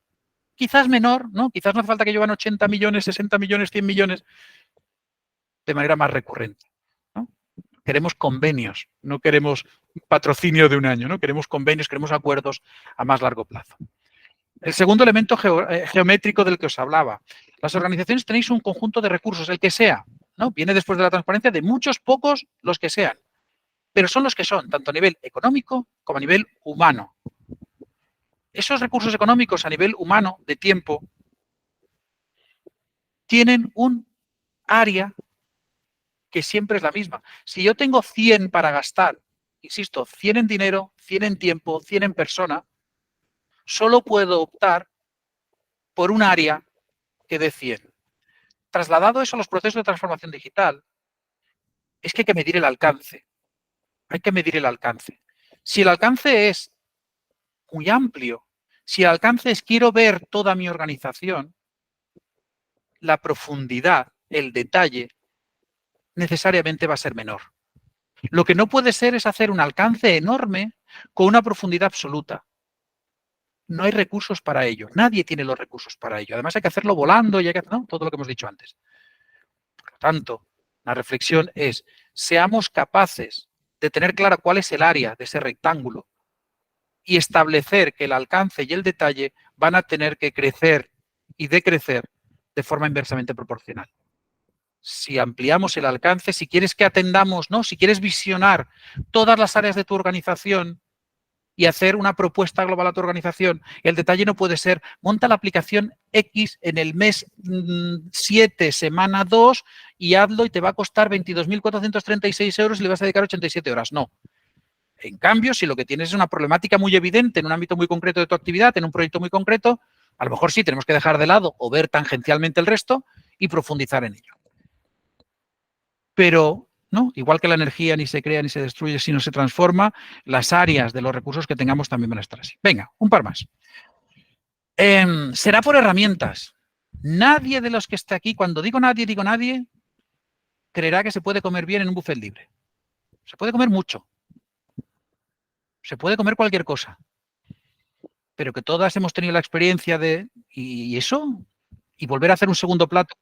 quizás menor, ¿no? Quizás no hace falta que lleven 80 millones, 60 millones, 100 millones, de manera más recurrente, ¿no? Queremos convenios, no queremos patrocinio de un año, ¿no? Queremos convenios, queremos acuerdos a más largo plazo. El segundo elemento geométrico del que os hablaba. Las organizaciones tenéis un conjunto de recursos, el que sea, ¿no? Viene después de la transparencia, de muchos, pocos, los que sean. Pero son los que son, tanto a nivel económico como a nivel humano. Esos recursos económicos a nivel humano, de tiempo, tienen un área que siempre es la misma. Si yo tengo 100 para gastar, insisto, 100 en dinero, 100 en tiempo, 100 en persona, solo puedo optar por un área que dé 100. Trasladado eso a los procesos de transformación digital, es que hay que medir el alcance. Hay que medir el alcance. Si el alcance es muy amplio, si el alcance es quiero ver toda mi organización, la profundidad, el detalle, necesariamente va a ser menor. Lo que no puede ser es hacer un alcance enorme con una profundidad absoluta. No hay recursos para ello. Nadie tiene los recursos para ello. Además hay que hacerlo volando y hay que hacer, ¿no?, todo lo que hemos dicho antes. Por lo tanto, la reflexión es, seamos capaces de tener clara cuál es el área de ese rectángulo y establecer que el alcance y el detalle van a tener que crecer y decrecer de forma inversamente proporcional. Si ampliamos el alcance, si quieres que atendamos, ¿no?, si quieres visionar todas las áreas de tu organización y hacer una propuesta global a tu organización, el detalle no puede ser, monta la aplicación X en el mes 7, semana 2, y hazlo y te va a costar 22.436 euros y le vas a dedicar 87 horas. No. En cambio, si lo que tienes es una problemática muy evidente en un ámbito muy concreto de tu actividad, en un proyecto muy concreto, a lo mejor sí tenemos que dejar de lado o ver tangencialmente el resto y profundizar en ello. Pero, ¿no?, igual que la energía ni se crea ni se destruye, sino se transforma, las áreas de los recursos que tengamos también van a estar así. Venga, un par más. Será por herramientas. Nadie de los que esté aquí, cuando digo nadie, creerá que se puede comer bien en un buffet libre. Se puede comer mucho. Se puede comer cualquier cosa. pero que todas hemos tenido la experiencia de, ¿y eso? Y volver a hacer un segundo plato,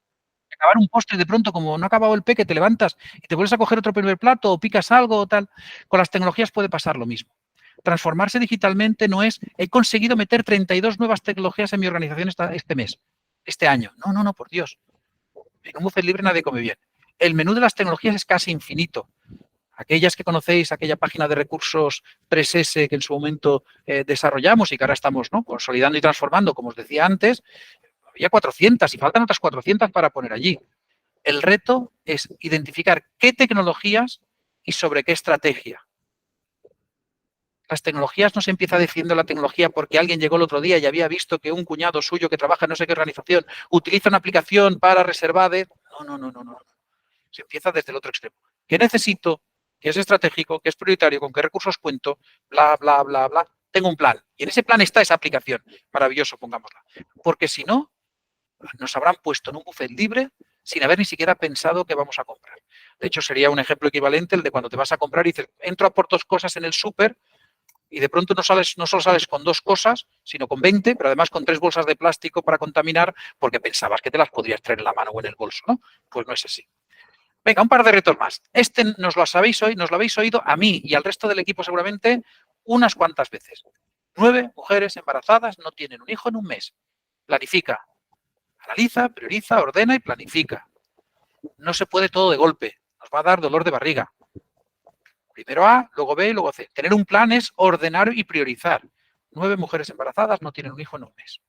acabar un postre de pronto, como no ha acabado el peque, te levantas y te vuelves a coger otro primer plato o picas algo o tal. Con las tecnologías puede pasar lo mismo. Transformarse digitalmente no es, he conseguido meter 32 nuevas tecnologías en mi organización este mes, este año. No, no, no, por Dios. En un buffet libre nadie come bien. El menú de las tecnologías es casi infinito. Aquellas que conocéis, aquella página de recursos 3S que en su momento desarrollamos y que ahora estamos, ¿no?, consolidando y transformando, como os decía antes, había 400 y faltan otras 400 para poner allí. El reto es identificar qué tecnologías y sobre qué estrategia. Las tecnologías no se empieza diciendo la tecnología porque alguien llegó el otro día y había visto que un cuñado suyo que trabaja en no sé qué organización utiliza una aplicación para reservar de... No, no, no, no, no. Se empieza desde el otro extremo. ¿Qué necesito? ¿Qué es estratégico? ¿Qué es prioritario? ¿Con qué recursos cuento? Bla, bla, bla, bla. Tengo un plan. Y en ese plan está esa aplicación. Maravilloso, pongámosla. Porque si no, nos habrán puesto en un buffet libre sin haber ni siquiera pensado que vamos a comprar. De hecho, sería un ejemplo equivalente el de cuando te vas a comprar y dices, entro a por 2 cosas en el súper y de pronto no solo sales con 2 cosas, sino con 20, pero además con 3 bolsas de plástico para contaminar porque pensabas que te las podrías traer en la mano o en el bolso, ¿no? Pues no es así. Venga, un par de retos más. Este nos lo habéis oído a mí y al resto del equipo seguramente unas cuantas veces. 9 mujeres embarazadas no tienen un hijo en un mes. Planifica. Analiza, prioriza, ordena y planifica. No se puede todo de golpe. Nos va a dar dolor de barriga. Primero A, luego B y luego C. Tener un plan es ordenar y priorizar. 9 mujeres embarazadas no tienen un hijo en un mes.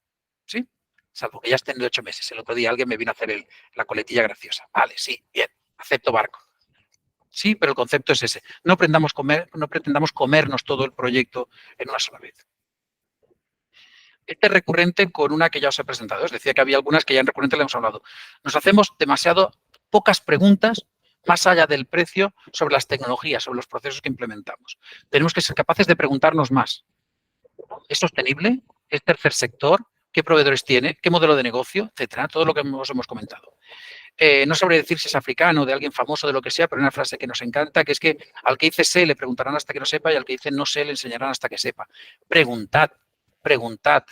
¿Sí? Salvo que ya estén de 8 meses. El otro día alguien me vino a hacer la coletilla graciosa. Vale, sí, bien. Acepto barco. Sí, pero el concepto es ese. No pretendamos comernos todo el proyecto en una sola vez. Este es recurrente con una que ya os he presentado. Os decía que había algunas que ya en recurrente le hemos hablado. Nos hacemos demasiado pocas preguntas más allá del precio sobre las tecnologías, sobre los procesos que implementamos. Tenemos que ser capaces de preguntarnos más. ¿Es sostenible? ¿Es tercer sector? ¿Qué proveedores tiene? ¿Qué modelo de negocio? Etcétera. Todo lo que os hemos comentado. No sabré decir si es africano, de alguien famoso, de lo que sea, pero hay una frase que nos encanta, que es que al que dice sé le preguntarán hasta que no sepa y al que dice no sé le enseñarán hasta que sepa. Preguntad, preguntad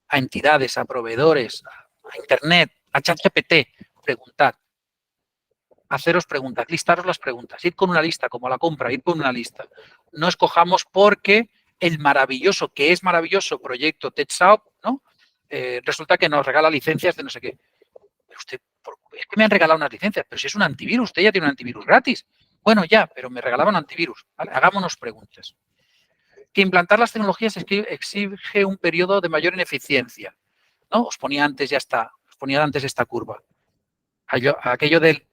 a entidades, a proveedores, a Internet, a ChatGPT, preguntad. Haceros preguntas, listaros las preguntas, id con una lista, como a la compra, id con una lista. No escojamos porque el maravilloso, que es maravilloso, proyecto TechSoup, ¿no? Resulta que nos regala licencias de no sé qué. Usted, es que me han regalado unas licencias, pero si es un antivirus, usted ya tiene un antivirus gratis. Bueno, ya, pero me regalaban antivirus. ¿Vale? Hagámonos preguntas. Que implantar las tecnologías exige un periodo de mayor ineficiencia. ¿No? Os ponía antes esta curva. Aquello del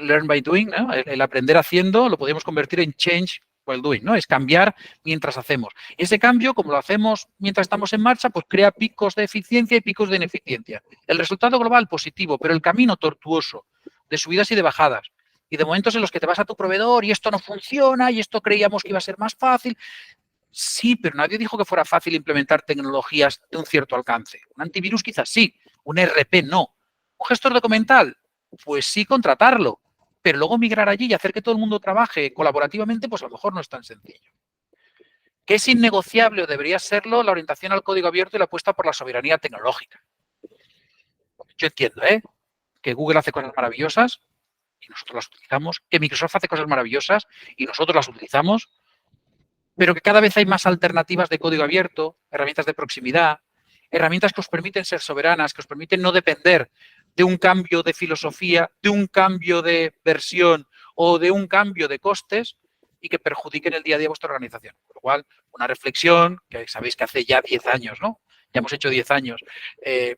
learn by doing, ¿no? El aprender haciendo, lo podemos convertir en change while doing, ¿no? Es cambiar mientras hacemos. Y ese cambio, como lo hacemos mientras estamos en marcha, pues crea picos de eficiencia y picos de ineficiencia. El resultado global positivo, pero el camino tortuoso, de subidas y de bajadas. Y de momentos en los que te vas a tu proveedor y esto no funciona y esto creíamos que iba a ser más fácil. Sí, pero nadie dijo que fuera fácil implementar tecnologías de un cierto alcance. Un antivirus quizás sí, un ERP no. ¿Un gestor documental? Pues sí, contratarlo. Pero luego migrar allí y hacer que todo el mundo trabaje colaborativamente, pues a lo mejor no es tan sencillo. ¿Qué es innegociable o debería serlo? La orientación al código abierto y la apuesta por la soberanía tecnológica. Yo entiendo, que Google hace cosas maravillosas y nosotros las utilizamos, que Microsoft hace cosas maravillosas y nosotros las utilizamos, pero que cada vez hay más alternativas de código abierto, herramientas de proximidad, herramientas que os permiten ser soberanas, que os permiten no depender de un cambio de filosofía, de un cambio de versión o de un cambio de costes y que perjudiquen el día a día de vuestra organización. Por lo cual, una reflexión que sabéis que hace ya 10 años, ¿no? Ya hemos hecho 10 años,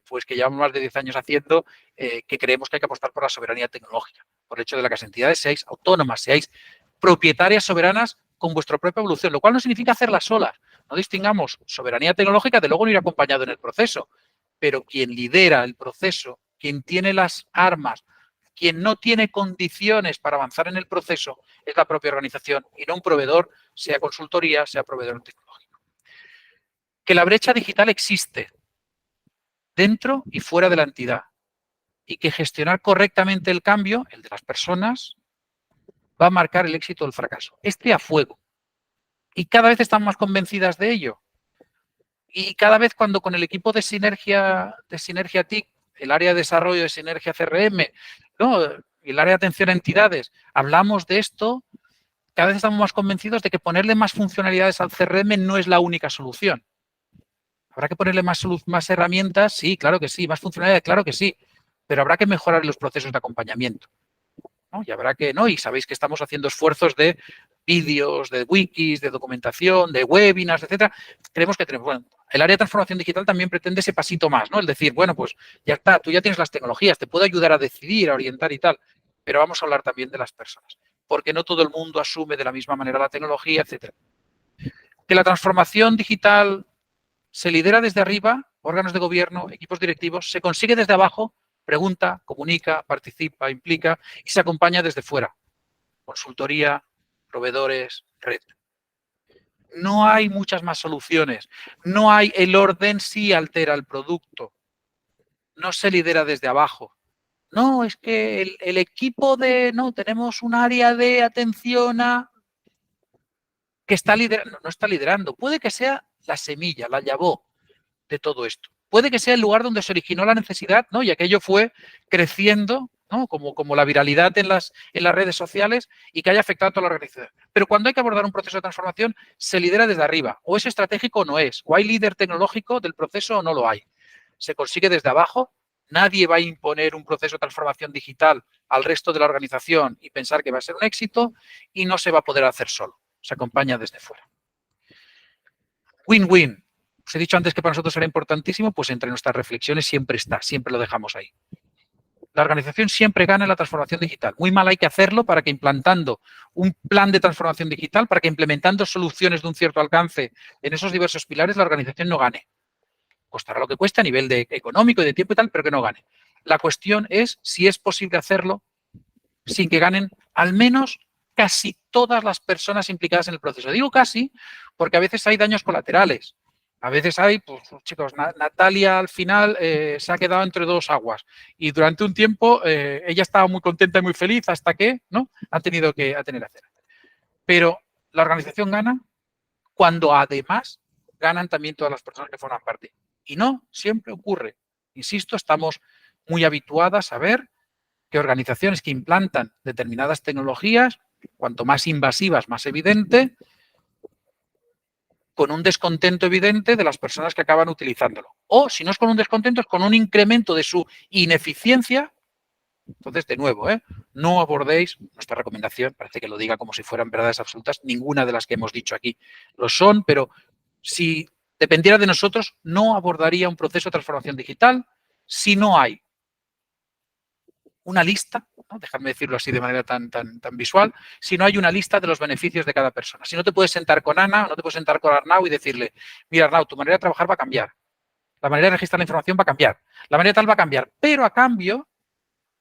pues que llevamos más de 10 años haciendo, que creemos que hay que apostar por la soberanía tecnológica, por el hecho de que las entidades seáis autónomas, seáis propietarias soberanas con vuestra propia evolución, lo cual no significa hacerlas solas. No distingamos soberanía tecnológica de luego no ir acompañado en el proceso, pero quien lidera el proceso, quien tiene las armas, quien no tiene condiciones para avanzar en el proceso es la propia organización y no un proveedor, sea consultoría, sea proveedor tecnológico. Que la brecha digital existe dentro y fuera de la entidad y que gestionar correctamente el cambio, el de las personas, va a marcar el éxito o el fracaso. A fuego. Y cada vez están más convencidas de ello. Y cada vez cuando con el equipo de Sinergia TIC, el área de desarrollo de Sinergia CRM, ¿no? Y el área de atención a entidades, hablamos de esto, cada vez estamos más convencidos de que ponerle más funcionalidades al CRM no es la única solución. ¿Habrá que ponerle más herramientas? Sí, claro que sí. ¿Más funcionalidades? Claro que sí. Pero habrá que mejorar los procesos de acompañamiento, ¿no? Y habrá que, ¿no? Y sabéis que estamos haciendo esfuerzos de vídeos, de wikis, de documentación, de webinars, etcétera. Creemos que tenemos, bueno, el área de transformación digital también pretende ese pasito más, ¿no? El decir, bueno, pues ya está, tú ya tienes las tecnologías, te puedo ayudar a decidir, a orientar y tal, pero vamos a hablar también de las personas, porque no todo el mundo asume de la misma manera la tecnología, etcétera. Que la transformación digital se lidera desde arriba, órganos de gobierno, equipos directivos, se consigue desde abajo, pregunta, comunica, participa, implica y se acompaña desde fuera. Consultoría, proveedores, red. No hay muchas más soluciones. No hay el orden sí altera el producto. No se lidera desde abajo. No, es que el equipo de, no, tenemos un área de atención a que está liderando, no está liderando. Puede que sea la semilla, la llavó de todo esto. Puede que sea el lugar donde se originó la necesidad, ¿no? Y aquello fue creciendo, ¿no? Como la viralidad en las redes sociales y que haya afectado a toda la organización. Pero cuando hay que abordar un proceso de transformación, se lidera desde arriba. O es estratégico o no es. O hay líder tecnológico del proceso o no lo hay. Se consigue desde abajo. Nadie va a imponer un proceso de transformación digital al resto de la organización y pensar que va a ser un éxito y no se va a poder hacer solo. Se acompaña desde fuera. Win-win. Os he dicho antes que para nosotros era importantísimo, pues entre nuestras reflexiones siempre está, siempre lo dejamos ahí. La organización siempre gana en la transformación digital. Muy mal hay que hacerlo para que implantando un plan de transformación digital, para que implementando soluciones de un cierto alcance en esos diversos pilares, la organización no gane. Costará lo que cueste a nivel de económico y de tiempo y tal, pero que no gane. La cuestión es si es posible hacerlo sin que ganen al menos casi todas las personas implicadas en el proceso. Digo casi porque a veces hay daños colaterales. A veces hay, pues chicos, Natalia al final se ha quedado entre dos aguas y durante un tiempo ella estaba muy contenta y muy feliz hasta que, ¿no? Ha tenido que hacer. Pero la organización gana cuando además ganan también todas las personas que forman parte. Y no siempre ocurre. Insisto, estamos muy habituadas a ver que organizaciones que implantan determinadas tecnologías, cuanto más invasivas, más evidente, con un descontento evidente de las personas que acaban utilizándolo. O, si no es con un descontento, es con un incremento de su ineficiencia. Entonces, de nuevo, no abordéis, nuestra recomendación, parece que lo diga como si fueran verdades absolutas, ninguna de las que hemos dicho aquí lo son, pero si dependiera de nosotros, no abordaría un proceso de transformación digital si no hay una lista, ¿no? Dejadme decirlo así de manera tan visual, si no hay una lista de los beneficios de cada persona. Si no te puedes sentar con Ana, no te puedes sentar con Arnau y decirle, mira Arnau, tu manera de trabajar va a cambiar, la manera de registrar la información va a cambiar, la manera tal va a cambiar, pero a cambio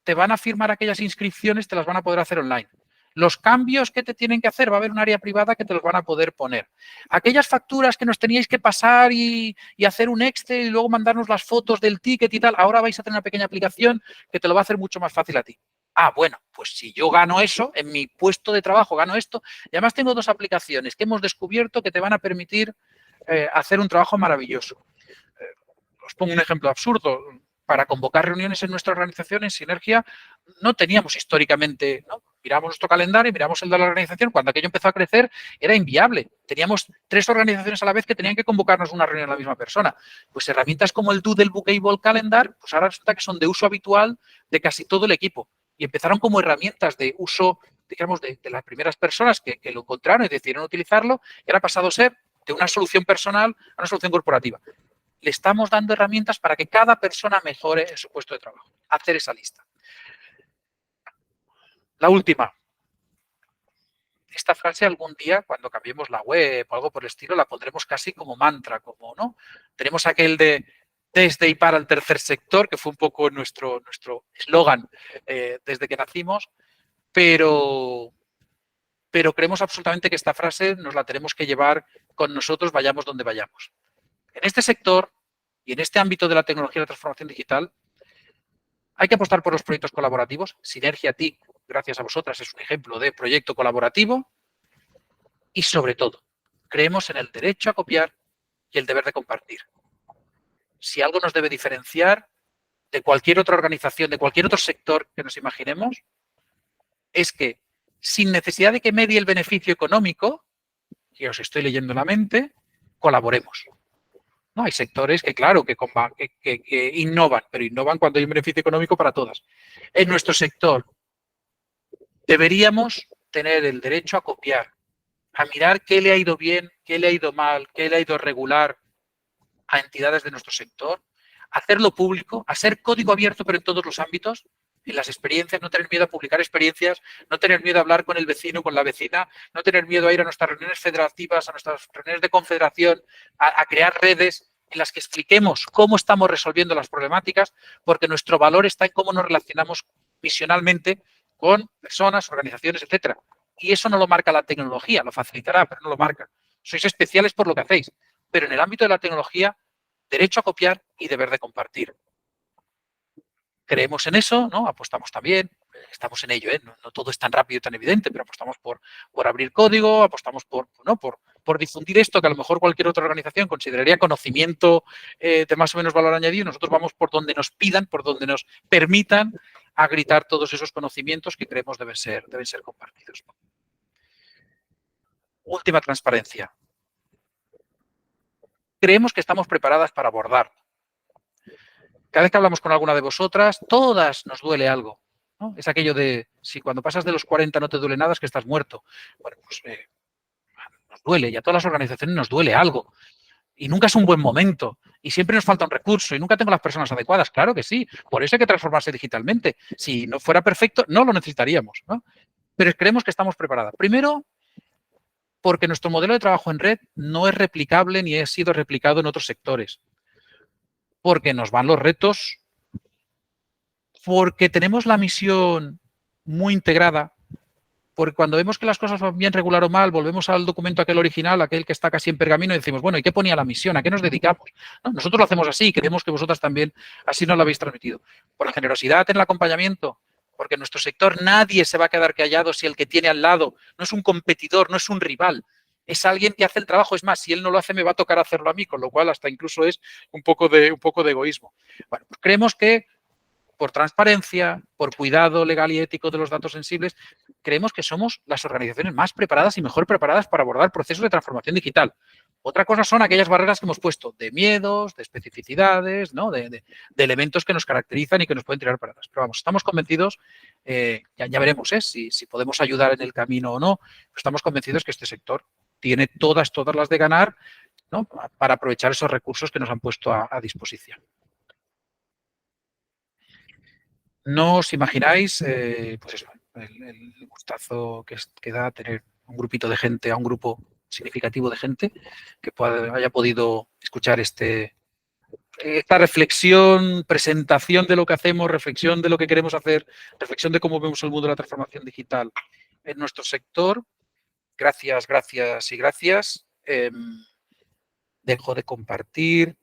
te van a firmar aquellas inscripciones, te las van a poder hacer online. Los cambios que te tienen que hacer, va a haber un área privada que te los van a poder poner. Aquellas facturas que nos teníais que pasar y hacer un Excel y luego mandarnos las fotos del ticket y tal, ahora vais a tener una pequeña aplicación que te lo va a hacer mucho más fácil a ti. Ah, bueno, pues si yo gano eso, en mi puesto de trabajo gano esto, y además tengo dos aplicaciones que hemos descubierto que te van a permitir hacer un trabajo maravilloso. Os pongo un ejemplo absurdo. Para convocar reuniones en nuestra organización, en Sinergia, no teníamos históricamente, ¿no? Miramos nuestro calendario, miramos el de la organización, cuando aquello empezó a crecer era inviable. Teníamos 3 organizaciones a la vez que tenían que convocarnos una reunión a la misma persona. Pues herramientas como el Doodle, Bookable, Calendar, pues ahora resulta que son de uso habitual de casi todo el equipo. Y empezaron como herramientas de uso, digamos, de las primeras personas que lo encontraron y decidieron utilizarlo, y ahora ha pasado a ser de una solución personal a una solución corporativa. Le estamos dando herramientas para que cada persona mejore en su puesto de trabajo. Hacer esa lista. La última. Esta frase algún día, cuando cambiemos la web o algo por el estilo, la pondremos casi como mantra, como, ¿no? Tenemos aquel de desde y para el tercer sector, que fue un poco nuestro eslogan desde que nacimos, pero creemos absolutamente que esta frase nos la tenemos que llevar con nosotros, vayamos donde vayamos. En este sector y en este ámbito de la tecnología y la transformación digital, hay que apostar por los proyectos colaborativos. Sinergia TIC, gracias a vosotras, es un ejemplo de proyecto colaborativo. Y sobre todo, creemos en el derecho a copiar y el deber de compartir. Si algo nos debe diferenciar de cualquier otra organización, de cualquier otro sector que nos imaginemos, es que sin necesidad de que medie el beneficio económico, que os estoy leyendo la mente, colaboremos. ¿No? Hay sectores que, claro, que innovan, pero innovan cuando hay un beneficio económico para todas. En nuestro sector deberíamos tener el derecho a copiar, a mirar qué le ha ido bien, qué le ha ido mal, qué le ha ido regular a entidades de nuestro sector, hacerlo público, a ser código abierto, pero en todos los ámbitos, en las experiencias, no tener miedo a publicar experiencias, no tener miedo a hablar con el vecino, con la vecina, no tener miedo a ir a nuestras reuniones federativas, a nuestras reuniones de confederación, a crear redes en las que expliquemos cómo estamos resolviendo las problemáticas, porque nuestro valor está en cómo nos relacionamos visionalmente con personas, organizaciones, etcétera. Y eso no lo marca la tecnología, lo facilitará, pero no lo marca. Sois especiales por lo que hacéis, pero en el ámbito de la tecnología, derecho a copiar y deber de compartir. Creemos en eso, ¿no? Apostamos también, estamos en ello, ¿eh? No todo es tan rápido y tan evidente, pero apostamos por abrir código, apostamos por difundir esto que a lo mejor cualquier otra organización consideraría conocimiento de más o menos valor añadido. Nosotros vamos por donde nos pidan, por donde nos permitan a gritar todos esos conocimientos que creemos deben ser compartidos. Última transparencia. Creemos que estamos preparadas para abordar. Cada vez que hablamos con alguna de vosotras, todas nos duele algo, ¿no? Es aquello de, si cuando pasas de los 40 no te duele nada, es que estás muerto. Bueno, pues nos duele, y a todas las organizaciones nos duele algo. Y nunca es un buen momento, y siempre nos falta un recurso, y nunca tengo las personas adecuadas. Claro que sí, por eso hay que transformarse digitalmente. Si no fuera perfecto, no lo necesitaríamos, ¿no? Pero creemos que estamos preparadas. Primero, porque nuestro modelo de trabajo en red no es replicable ni ha sido replicado en otros sectores. Porque nos van los retos, porque tenemos la misión muy integrada, porque cuando vemos que las cosas van bien, regular o mal, volvemos al documento aquel original, aquel que está casi en pergamino, y decimos, bueno, ¿y qué ponía la misión? ¿A qué nos dedicamos? ¿No? Nosotros lo hacemos así y creemos que vosotras también así nos lo habéis transmitido. Por la generosidad en el acompañamiento, porque en nuestro sector nadie se va a quedar callado si el que tiene al lado no es un competidor, no es un rival, es alguien que hace el trabajo. Es más, si él no lo hace, me va a tocar hacerlo a mí, con lo cual hasta incluso es un poco de egoísmo. Bueno, pues creemos que por transparencia, por cuidado legal y ético de los datos sensibles, creemos que somos las organizaciones más preparadas y mejor preparadas para abordar procesos de transformación digital. Otra cosa son aquellas barreras que hemos puesto de miedos, de especificidades, ¿no? de elementos que nos caracterizan y que nos pueden tirar para atrás. Pero vamos, estamos convencidos, ya veremos si podemos ayudar en el camino o no, pero estamos convencidos que este sector tiene todas las de ganar, ¿no? Para aprovechar esos recursos que nos han puesto a disposición. No os imagináis, pues eso, el gustazo que da tener un grupito de gente, a un grupo significativo de gente que haya podido escuchar esta reflexión, presentación de lo que hacemos, reflexión de lo que queremos hacer, reflexión de cómo vemos el mundo de la transformación digital en nuestro sector. Gracias, gracias y gracias. Dejo de compartir.